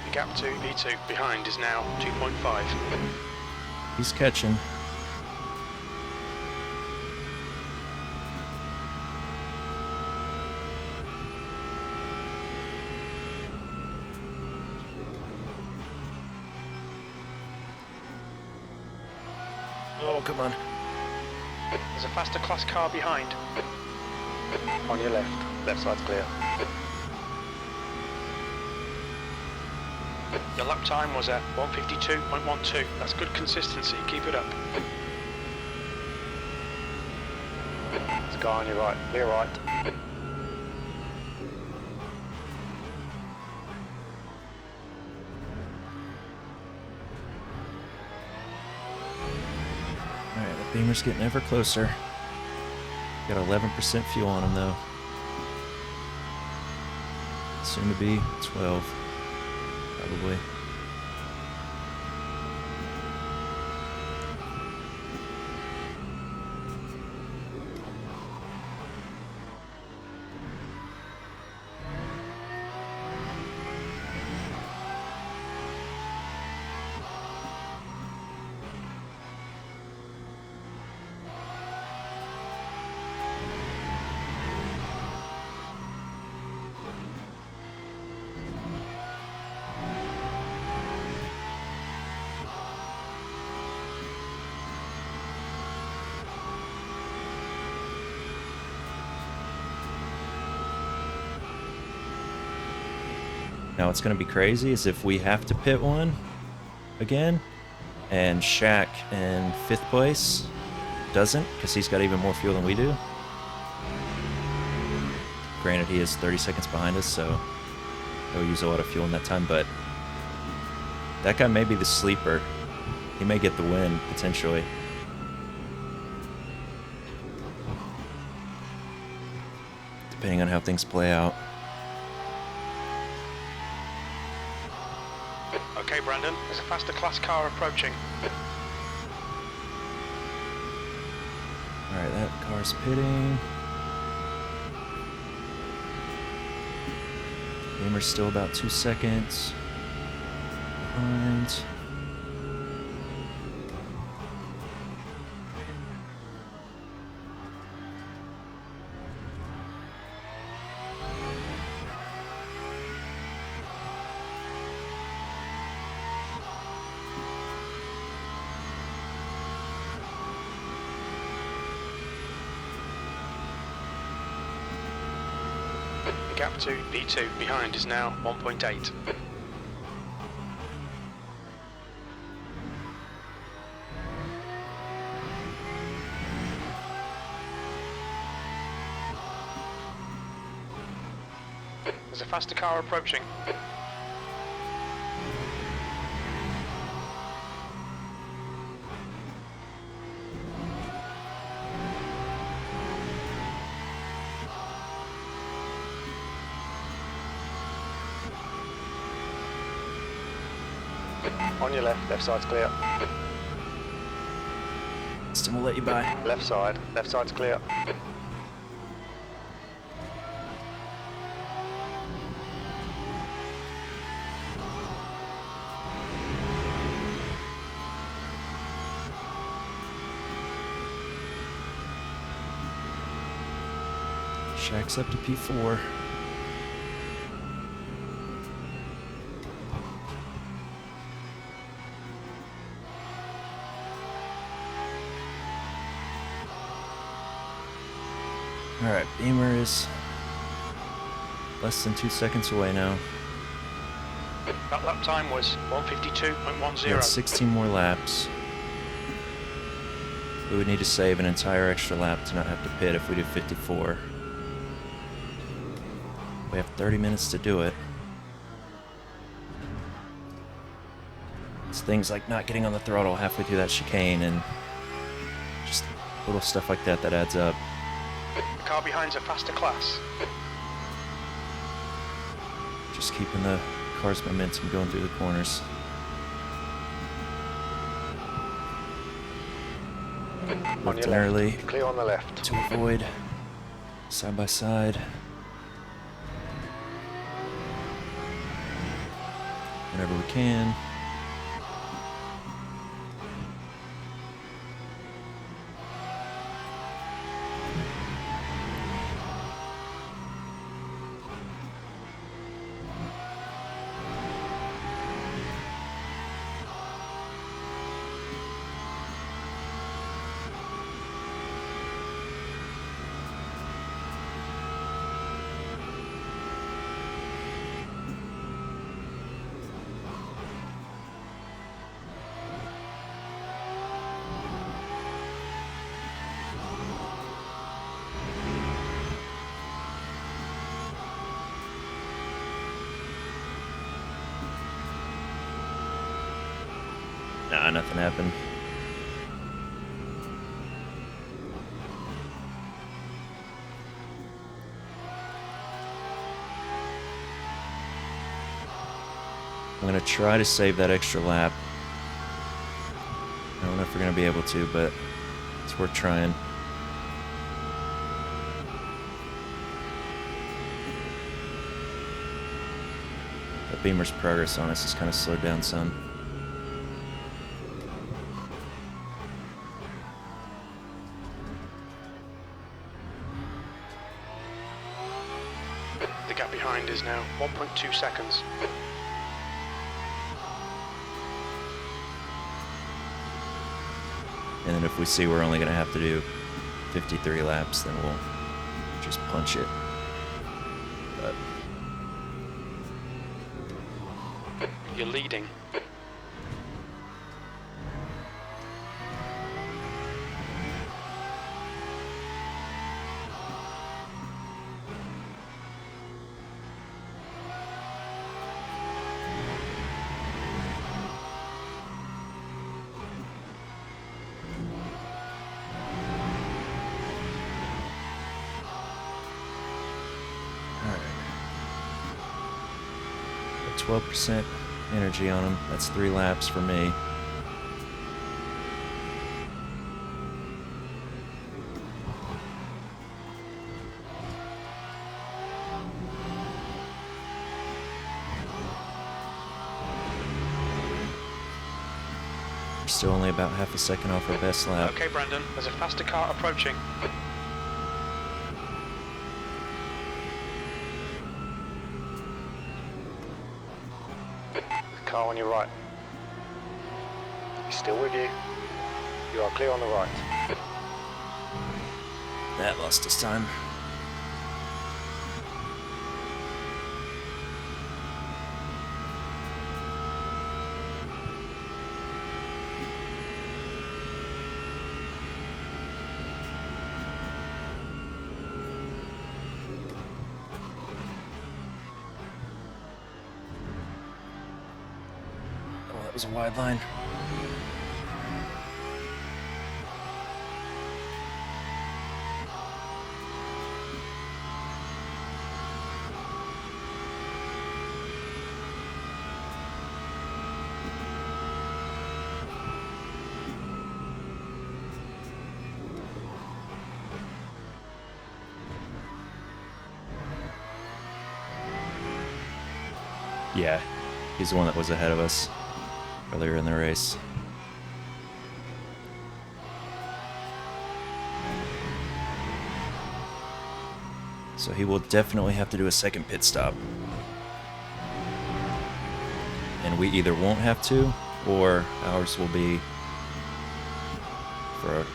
The gap to V2 behind is now 2.5. He's catching. Oh, come on. There's a faster class car behind. On your left. Left side's clear. Your lap time was at 152.12. That's good consistency. Keep it up. There's a car on your right. Clear right. Alright, the Beamer's getting ever closer. Got 11% fuel on him though. Soon to be 12. Probably. Now what's going to be crazy is if we have to pit one again, and Shaq in 5th place doesn't, because he's got even more fuel than we do. Granted, he is 30 seconds behind us, so he'll use a lot of fuel in that time, but that guy may be the sleeper. He may get the win, potentially. Depending on how things play out. Okay, Brandon, there's a faster class car approaching. Alright, that car's pitting. Gamer's still about 2 seconds behind. The gap to V2 behind is now 1.8. There's a faster car approaching. On your left. Left side's clear. Still will let you by. Left side. Left side's clear. Jacks up to P4. Alright, Beamer is less than 2 seconds away now. That lap time was We 152.10. got 16 more laps. We would need to save an entire extra lap to not have to pit if we do 54. We have 30 minutes to do it. It's things like not getting on the throttle halfway through that chicane and just little stuff like that that adds up. The car behind's a faster class. Just keeping the car's momentum going through the corners. On Left your and left. early Clear on the left. to avoid side by side. Whenever we can. Nah, nothing happened. I'm gonna try to save that extra lap. I don't know if we're gonna be able to, but it's worth trying. The Beamer's progress on us is kind of slowed down some. The gap behind is now 1.2 seconds. And then if we see we're only going to have to do 53 laps, then we'll just punch it. But You're leading. alright. 12% energy on him. That's 3 laps for me. We're still only about half a second off our best lap. Okay, Brandon, there's a faster car approaching. Car on your right. He's still with you. You are clear on the right. That lost us time. Oh, that was a wide line. Yeah, he's the one that was ahead of us earlier in the race. So he will definitely have to do a second pit stop. And we either won't have to, or ours will be for a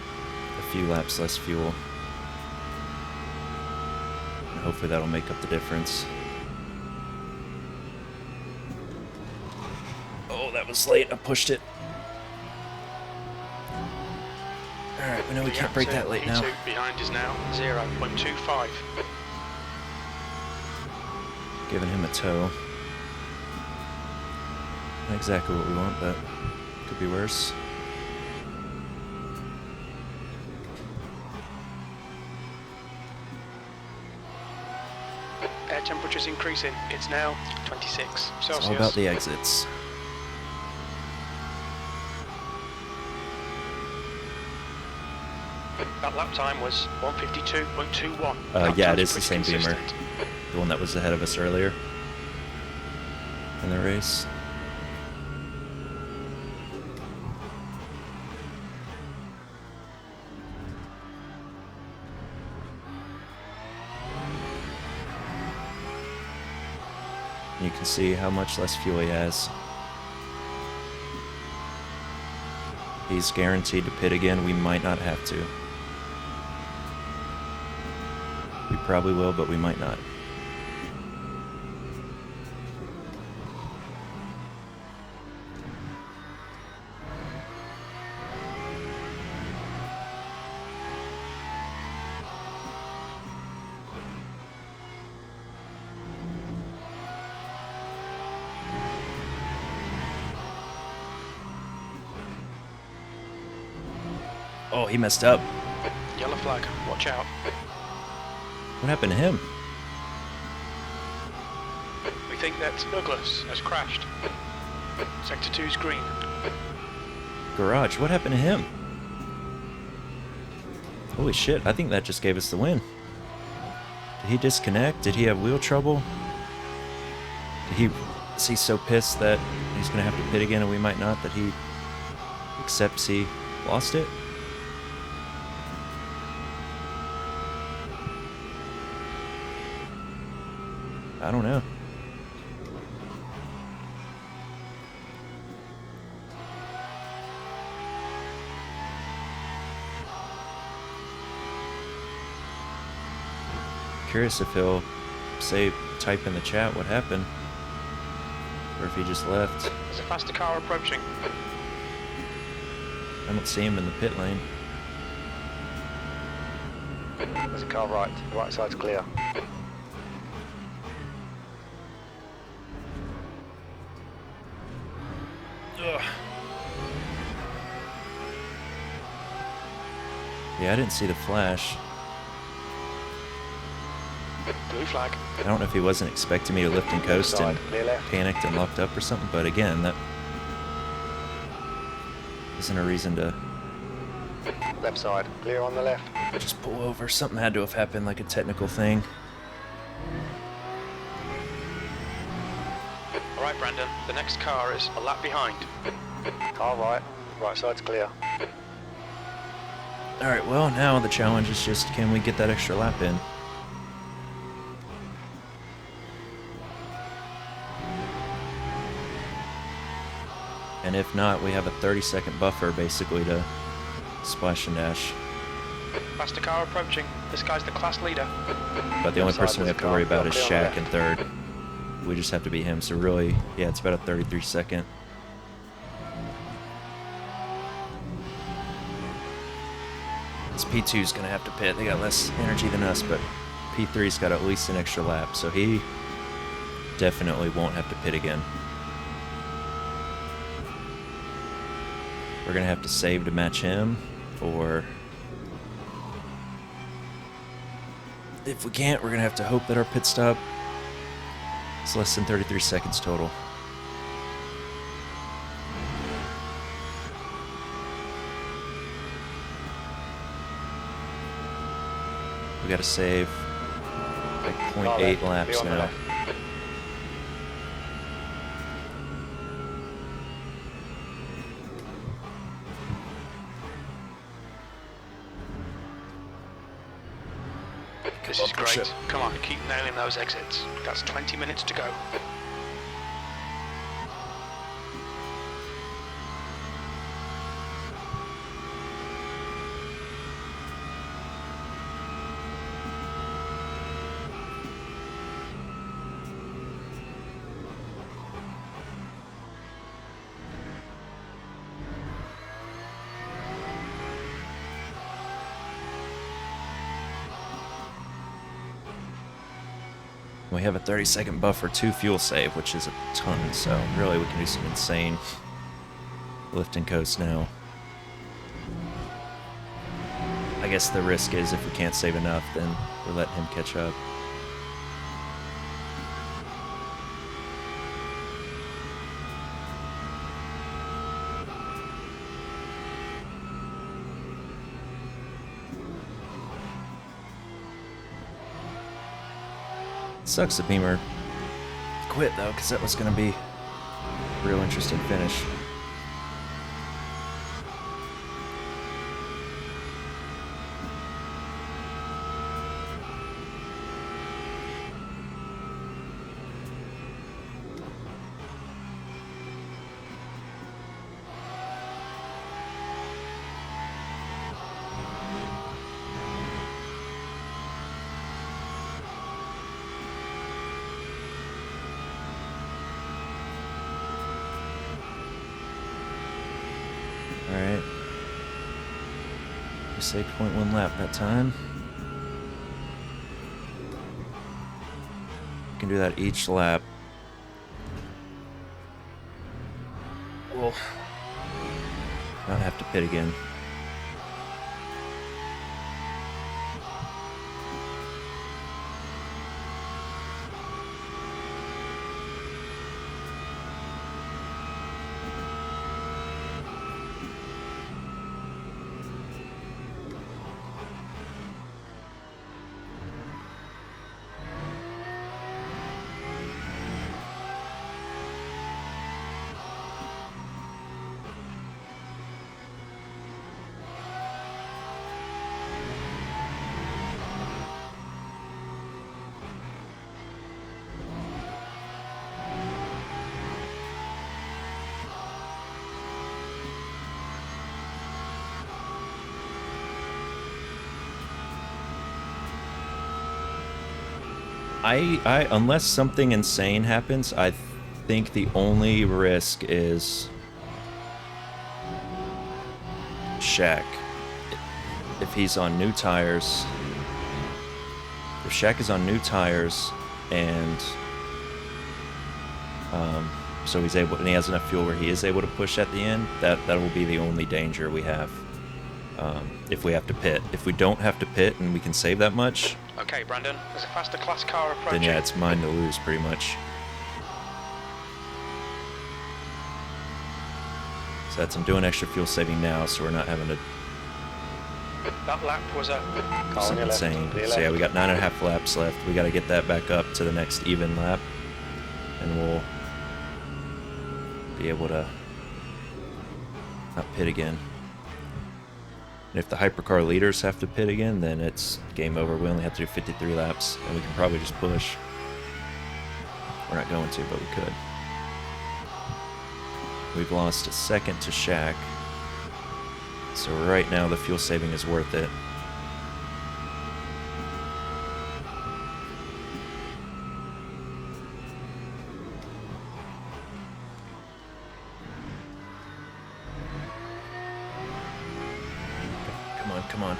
few laps less fuel. And hopefully that'll make up the difference. Oh, that was late. I pushed it. Alright, we know we can't break that late now. P2 behind is now 0.25. Giving him a tow. Not exactly what we want, but could be worse. Air temperature's increasing. It's now 26 Celsius. It's all about the exits. That lap time was 152.21. Yeah, it is the same Beamer. The one that was ahead of us earlier in the race. You can see how much less fuel he has. He's guaranteed to pit again. We might not have to. We probably will, but we might not. Oh, he messed up. Yellow flag, watch out. What happened to him? We think that Douglas has crashed. Sector 2's green. Garage, what happened to him? Holy shit, I think that just gave us the win. Did he disconnect? Did he have wheel trouble? Is he so pissed that he's gonna have to pit again and we might not, that he accepts he lost it? I don't know. Curious if he'll type in the chat what happened, or if he just left. There's a faster car approaching. I don't see him in the pit lane. There's a car right. The right side's clear. Ugh. Yeah, I didn't see the flash. Blue flag. I don't know if he wasn't expecting me to lift and coast and panicked and locked up or something, but again, that isn't a reason to Left side, clear on the left. just pull over. Something had to have happened, like a technical thing. Alright, Brandon, the next car is a lap behind. Car right. Right side's clear. Alright, well, now the challenge is just, can we get that extra lap in? And if not, we have a 30-second buffer, basically, to splash and dash. Faster car approaching. This guy's the class leader. But the only Left side, person we there's have a to car. worry about is Clear on the Shaq left. in third. We just have to beat him, so really, yeah, it's about a 33-second. This P2's gonna have to pit. They got less energy than us, but P3's got at least an extra lap, so he definitely won't have to pit again. We're gonna have to save to match him, or if we can't, we're gonna have to hope that our pit stop is less than 33 seconds total. We gotta save like 0.8 laps on the now. left. This is great. Come on, keep nailing those exits. That's 20 minutes to go. We have a 30-second buffer to fuel save, which is a ton, so really we can do some insane lift and coast now. I guess the risk is if we can't save enough, then we're letting him catch up. Sucks the Beamer quit though, because that was going to be a real interesting finish. Alright. We saved 0.1 lap that time. We can do that each lap. We'll not have to pit again. Unless something insane happens, I think the only risk is Shaq. If he's on new tires, if Shaq is on new tires, and so he's able, and he has enough fuel where he is able to push at the end, that will be the only danger we have. If we have to pit. If we don't have to pit and we can save that much, Okay, Brandon, there's a faster class car approaching. then yeah, it's mine to lose pretty much. So that's, I'm doing extra fuel saving now, so we're not having to That lap was a... do something insane. So yeah, we got 9.5 laps left. We got to get that back up to the next even lap, and we'll be able to not pit again. And if the hypercar leaders have to pit again, then it's game over. We only have to do 53 laps, and we can probably just push. We're not going to, but we could. We've lost a second to Shaq. So right now the fuel saving is worth it. Come on, come on.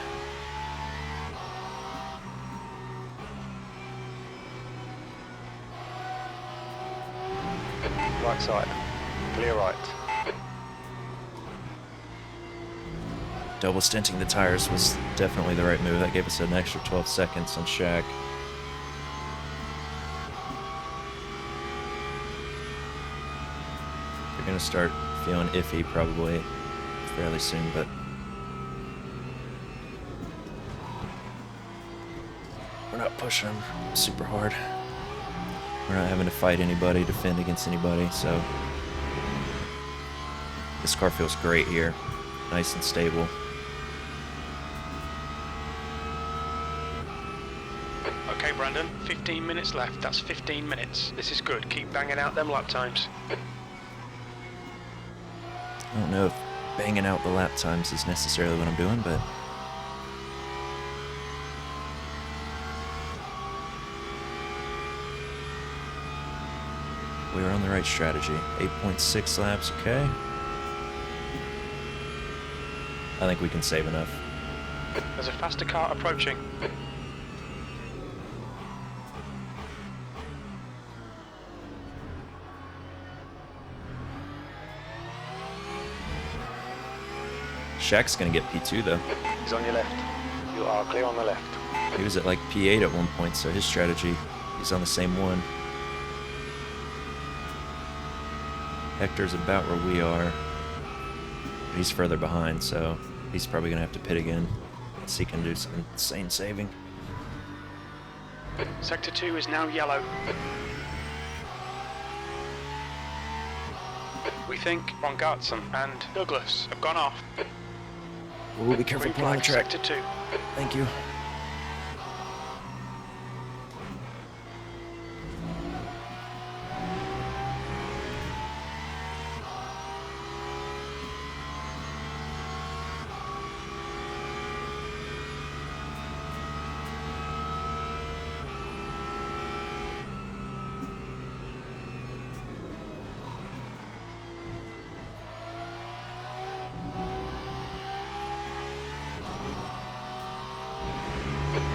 Right side. Clear right. Double stinting the tires was definitely the right move. That gave us an extra 12 seconds on Shaq. They're gonna start feeling iffy probably fairly soon, but we're not pushing them super hard. We're not having to fight anybody, defend against anybody, so this car feels great here. Nice and stable. 15 minutes left. That's 15 minutes. This is good. Keep banging out them lap times. I don't know if banging out the lap times is necessarily what I'm doing, but we were on the right strategy. 8.6 laps, okay. I think we can save enough. There's a faster car approaching. Shaq's gonna get P2 though. He's on your left. You are clear on the left. He was at like P8 at one point, so his strategy, he's on the same one. Hector's about where we are. But he's further behind, so he's probably gonna have to pit again. Unless he can do some insane saving. Sector 2 is now yellow. We think Von Gartzen and Douglas have gone off. Oh, be careful Green pulling the flag, track. Sector 2. Thank you.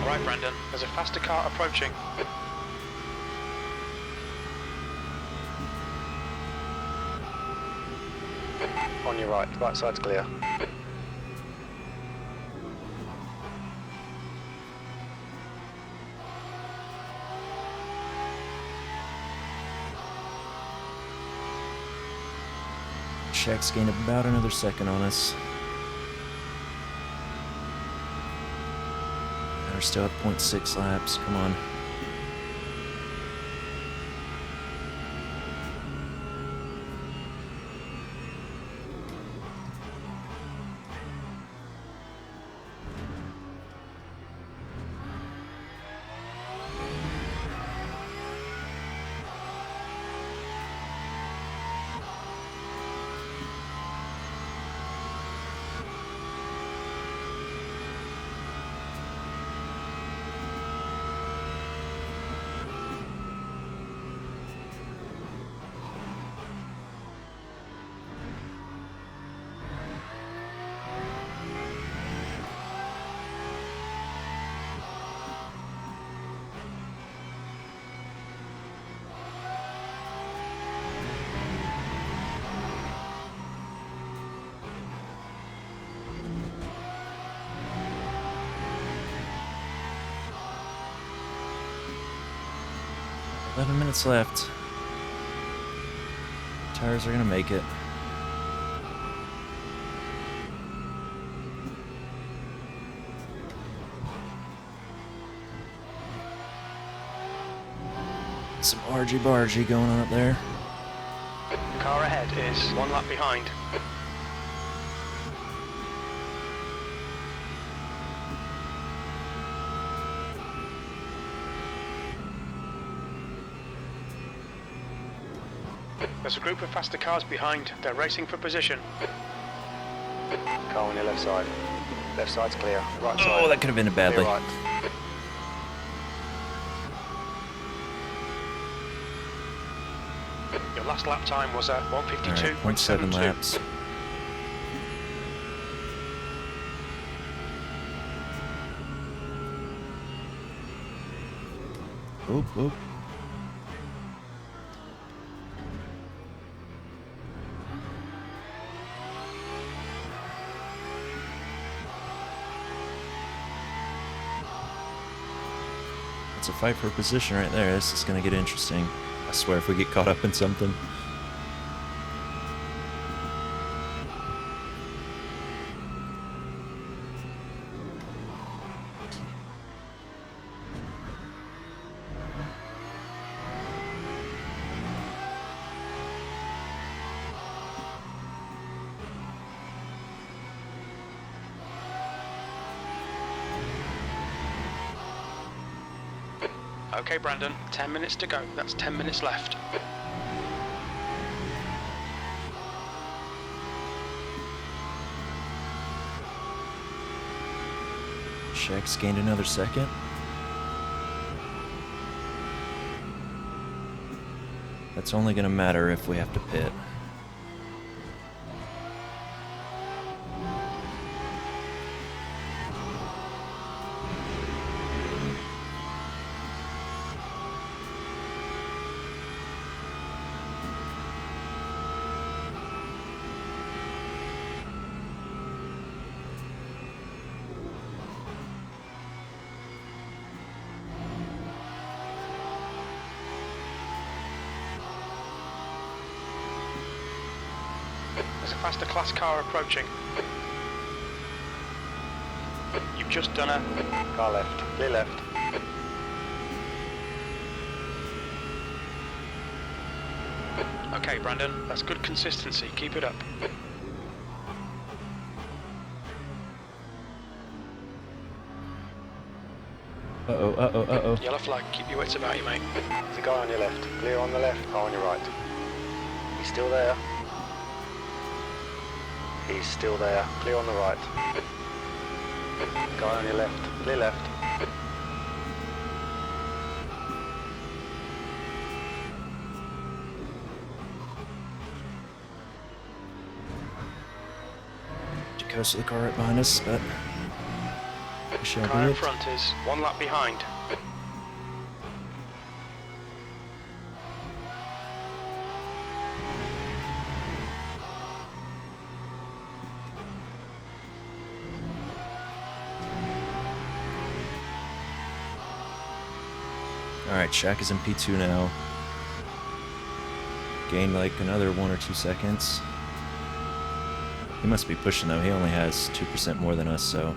Alright, Brendan. There's a faster car approaching. On your right. Right side's clear. Shaq's gained about another second on us. And we're still at 0.6 laps. Come on. Eleven minutes left. Tires are gonna make it. Some argy-bargy going on up there. The car ahead is one lap behind. There's a group of faster cars behind. They're racing for position. Car on your left side. Left side's clear. Right side. Oh, that could have been a badly. Clear right. Your last lap time was at Alright, 152.72. 0.7 laps. Oop, oop. It's a fight for position right there. This is gonna get interesting. I swear if we get caught up in something. Okay, Brandon, 10 minutes to go. That's 10 minutes left. Shaq's gained another second. That's only going to matter if we have to pit. There's a faster class car approaching. You've just done a... Car left. Clear left. Okay, Brandon, that's good consistency. Keep it up. Uh-oh, uh-oh, uh-oh. Yellow flag, keep your wits about you, mate. There's a guy on your left. Clear on the left. Car on your right. He's still there. He's still there. Clear on the right. Guy on your left. Clear left. Coast of the car right behind us, but we shall Car do in it. front is 1 lap behind. Alright, Shaq is in P2 now. Gained like another 1 or 2 seconds. He must be pushing though, he only has 2% more than us, so...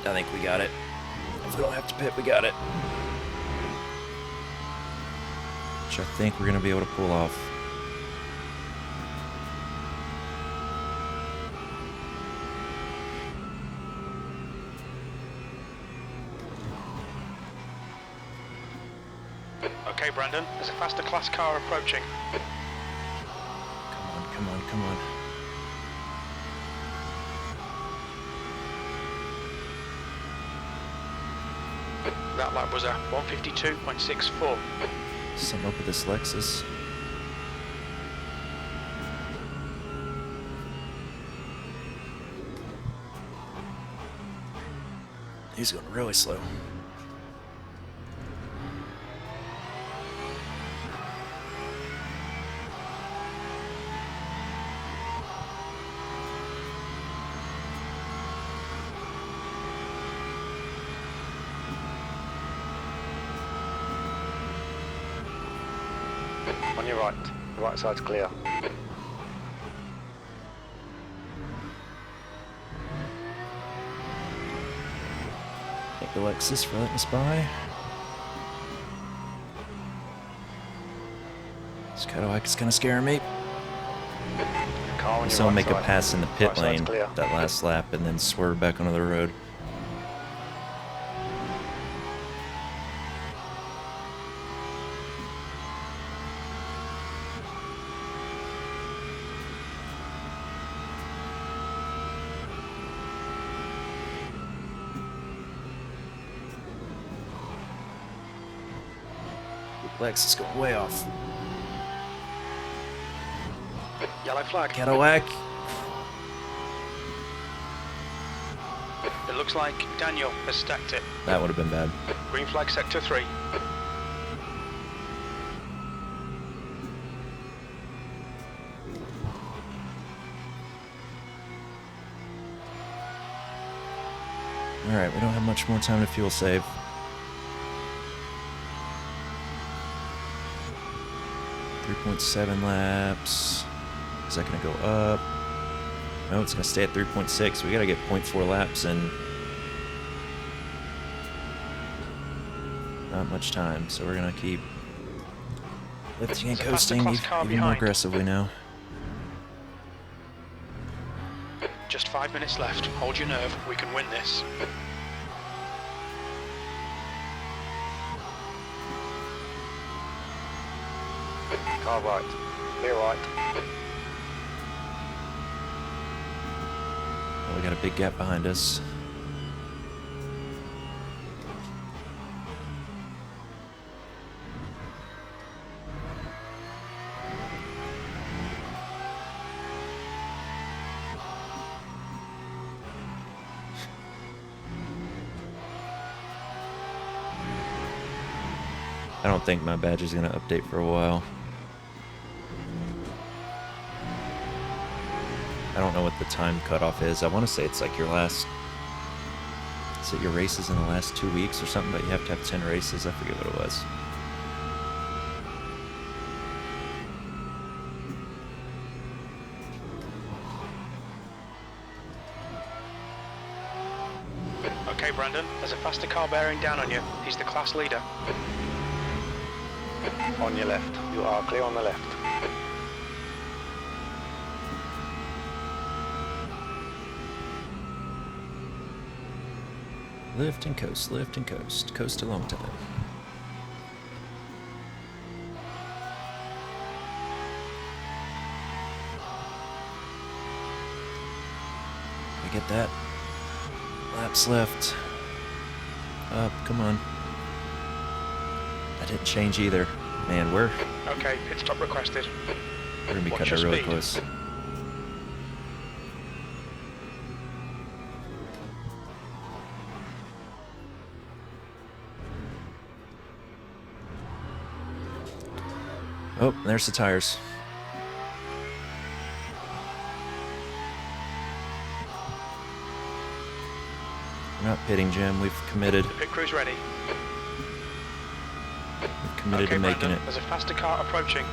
I think we got it. If we don't have to pit, we got it. Which I think we're going to be able to pull off. Okay, Brandon, there's a faster class car approaching. Come on, come on, come on. That lap was a 152.64. Something up with this Lexus. He's going really slow. On your right. The right side's clear. Thank the Lexus for letting us by. This Cadillac is kind of scaring me. Car on So your I'll right make a side. pass in the pit Right side's lane clear. that last lap and then swerve back onto the road. Lex is going way off. Yellow flag. Cadillac. It looks like Daniel has stacked it. That would have been bad. Green flag sector 3. Alright, we don't have much more time to fuel save. .7 laps. Is that going to go up? No, it's going to stay at 3.6. We got to get 0.4 laps in not much time, so we're going to keep lifting and It's a faster coasting class car even more behind. aggressively now. Just 5 minutes left. Hold your nerve. We can win this. Car right. Clear right. Well, we got a big gap behind us. I don't think my badge is going to update for a while. I don't know what the time cutoff is. I want to say it's like your last... Is it your races in the last 2 weeks or something? But you have to have 10 races. I forget what it was. Okay, Brandon, there's a faster car bearing down on you. He's the class leader. On your left. You are clear on the left. Lift and coast, lift and coast. Coast a long time. We get that. Laps left. Up, come on. That didn't change either. Man, we're Okay, pit stop requested. gonna be Watch cutting it your really speed. close. Oh, there's the tires. We're not pitting, Jim. We've committed. Pit crew's ready. We've committed Okay, to making Brandon, it. there's a faster car approaching.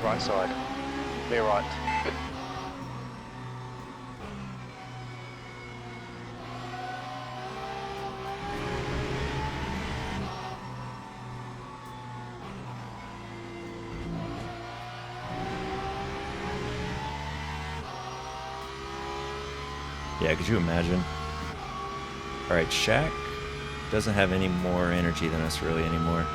Right side. Clear right. Yeah, could you imagine? Alright, Shaq doesn't have any more energy than us really anymore.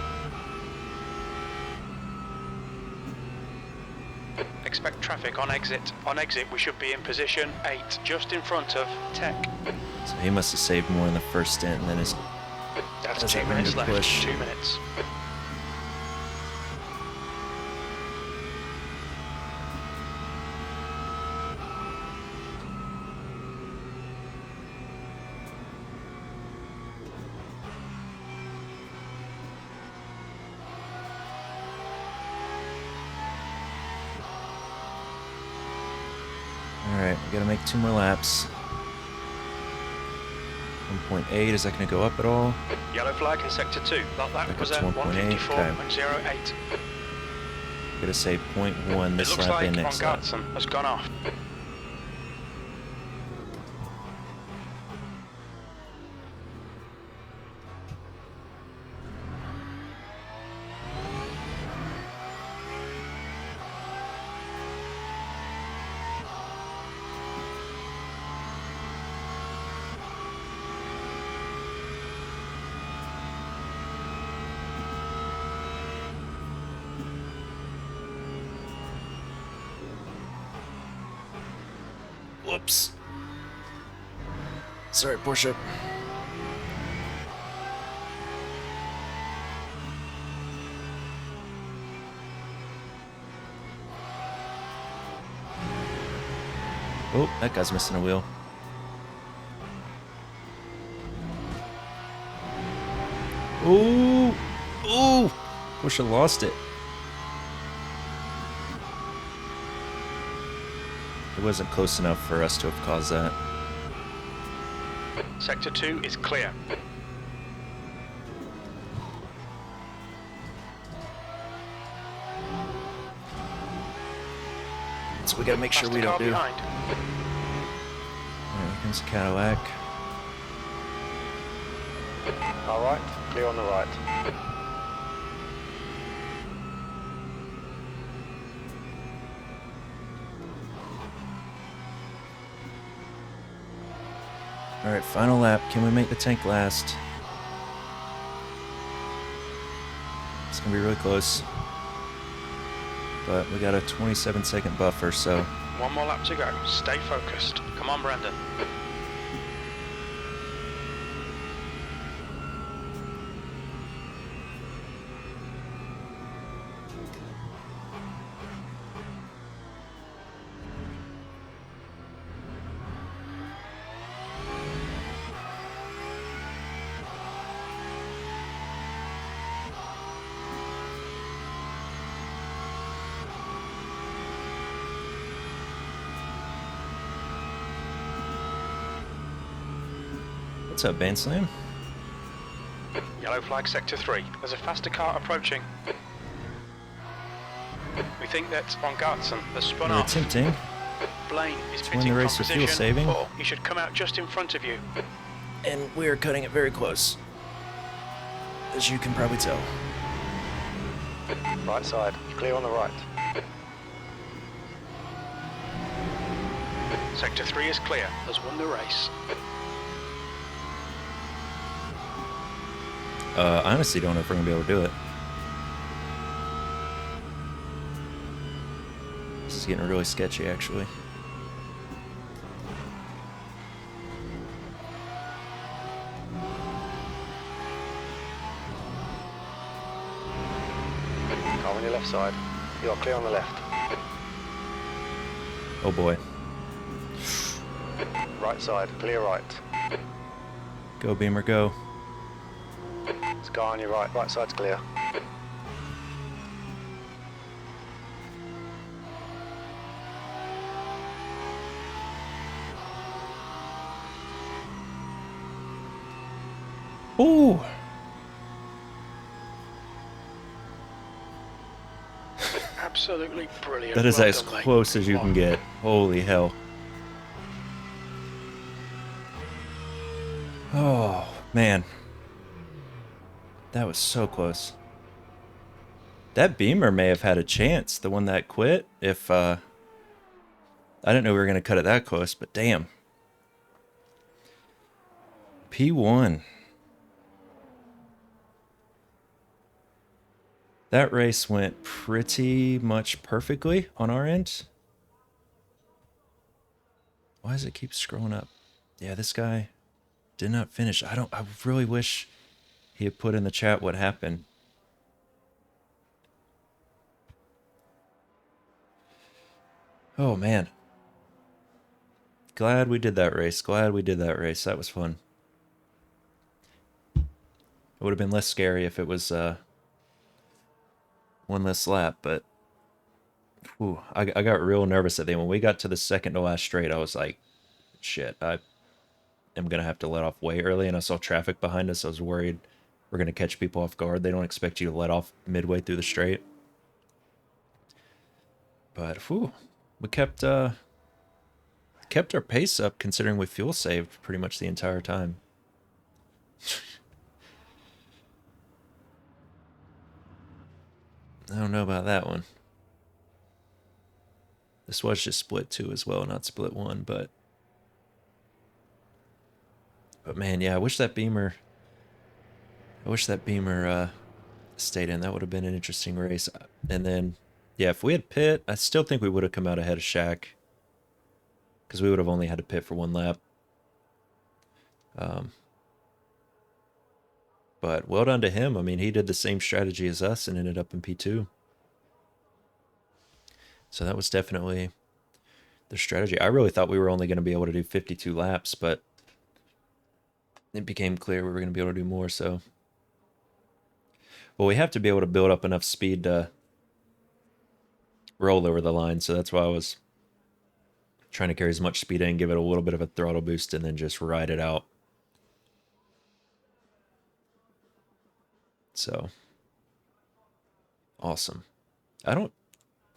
Expect traffic on exit. On exit, we should be in position 8, just in front of Tech. So he must have saved more in the first stint and then his... That's Does 2 that minutes mean to left. push? 2 minutes. Alright, we gotta make 2 more laps. 1.8, is that gonna go up at all? Yellow flag in sector 2. That Back was up at to 1.8, 154.08. Gotta say 0.1 It this looks lap like and Von next lap. Gartson has gone off. Whoops. Sorry, Porsche. Oh, that guy's missing a wheel. Ooh! Ooh! Porsche lost it. It wasn't close enough for us to have caused that. Sector 2 is clear. So we gotta make sure we Faster car don't do. behind. Alright, here comes the Cadillac. All right, clear on the right. All right, final lap. Can we make the tank last? It's gonna be really close. But we got a 27-second buffer, so... One more lap to go. Stay focused. Come on, Brandon. What's up, Band Slam? Yellow flag sector 3. There's a faster car approaching. We think that von Gartzen has spun We're off. attempting Blaine is to win the pitting race from with fuel position saving. 4. He should come out just in front of you. And we are cutting it very close, as you can probably tell. Right side, clear on the right. Sector 3 is clear. Has won the race. I honestly don't know if we're gonna be able to do it. This is getting really sketchy, actually. Car on your left side. You are clear on the left. Oh boy. Right side, clear right. Go, Beamer, go. Car on your right. Right side's clear. Ooh! Absolutely brilliant. That is Well as done, mate. close as you Come can on. get. Holy hell. Oh, man. That was so close. That Beamer may have had a chance, the one that quit, if, I didn't know we were going to cut it that close, but damn. P1. That race went pretty much perfectly on our end. Why does it keep scrolling up? Yeah, this guy did not finish. I really wish he had put in the chat what happened. Oh, man. Glad we did that race. Glad we did that race. That was fun. It would have been less scary if it was one less lap, but whew, I got real nervous at the end. When we got to the second to last straight, I was like, shit, I am going to have to let off way early, and I saw traffic behind us. I was worried we're going to catch people off guard. They don't expect you to let off midway through the straight. But, whew, we kept our pace up considering we fuel saved pretty much the entire time. I don't know about that one. This was just split 2 as well, not split 1, but man, yeah, I wish that Beamer stayed in. That would have been an interesting race. And then, yeah, if we had pit, I still think we would have come out ahead of Shaq, because we would have only had to pit for 1 lap. But well done to him. I mean, he did the same strategy as us and ended up in P2. So that was definitely the strategy. I really thought we were only going to be able to do 52 laps, but it became clear we were going to be able to do more, so... Well, we have to be able to build up enough speed to roll over the line, so that's why I was trying to carry as much speed in, give it a little bit of a throttle boost, and then just ride it out. So, awesome. I don't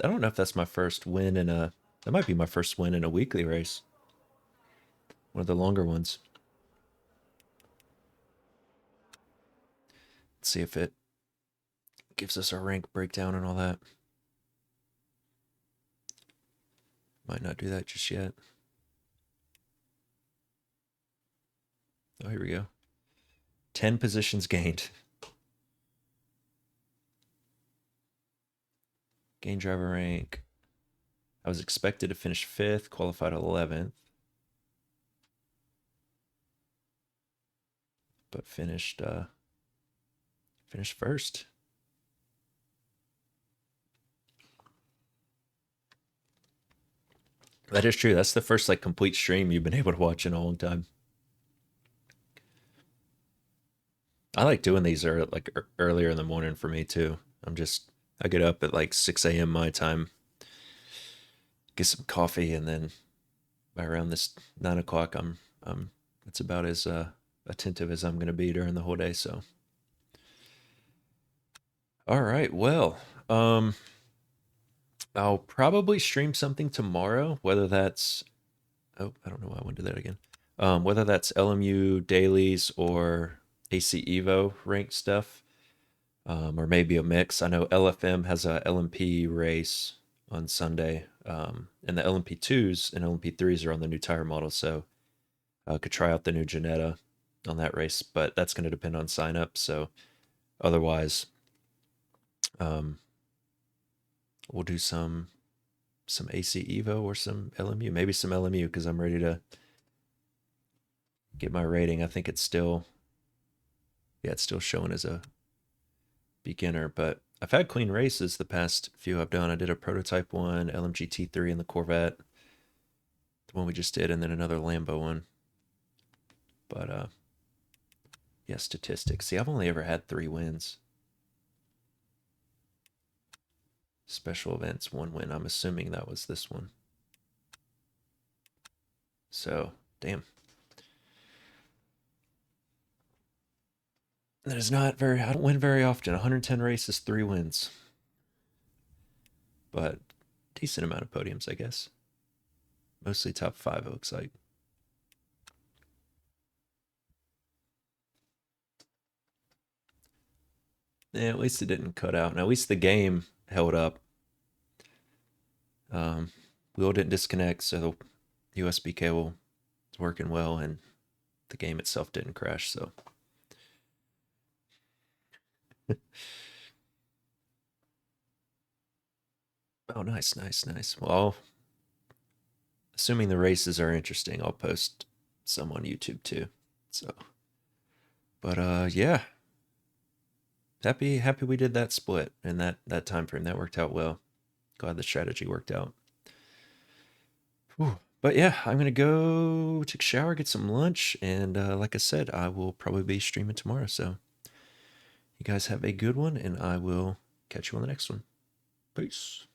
know if that's my first win in a... That might be my first win in a weekly race. One of the longer ones. Let's see if it gives us our rank breakdown and all that. Might not do that just yet. Oh, here we go. 10 positions gained. Gain driver rank. I was expected to finish 5th, qualified 11th. But finished first. That is true. That's the first like complete stream you've been able to watch in a long time. I like doing these earlier in the morning for me too. I get up at like 6 a.m. my time, get some coffee, and then by around this 9 o'clock, it's about as attentive as I'm gonna be during the whole day. So, all right, well, I'll probably stream something tomorrow, whether that's I don't know why I want to do that again. Whether that's LMU dailies or AC Evo ranked stuff, or maybe a mix. I know LFM has a LMP race on Sunday, and the LMP2s and LMP3s are on the new tire model, so I could try out the new Janetta on that race, but that's going to depend on sign up. So otherwise, we'll do some AC Evo or some LMU, maybe some LMU, because I'm ready to get my rating. I think it's still showing as a beginner, but I've had clean races the past few I've done. I did a prototype one, LMG T3 in the Corvette, the one we just did, and then another Lambo one. But yeah, statistics. See, I've only ever had 3 wins. Special events, 1 win. I'm assuming that was this one. So, damn. That is not very, I don't win very often. 110 races, 3 wins. But decent amount of podiums, I guess. Mostly top 5, it looks like. Yeah, at least it didn't cut out. And at least the game held up. Wheel didn't disconnect, so the USB cable is working well, and the game itself didn't crash, so. Oh, nice. Well, assuming the races are interesting, I'll post some on YouTube too. So, but yeah, happy we did that split in that time frame. That worked out well. Glad the strategy worked out. Whew. But yeah, I'm gonna go take a shower, get some lunch, and like I said, I will probably be streaming tomorrow. So, you guys have a good one, and I will catch you on the next one. Peace.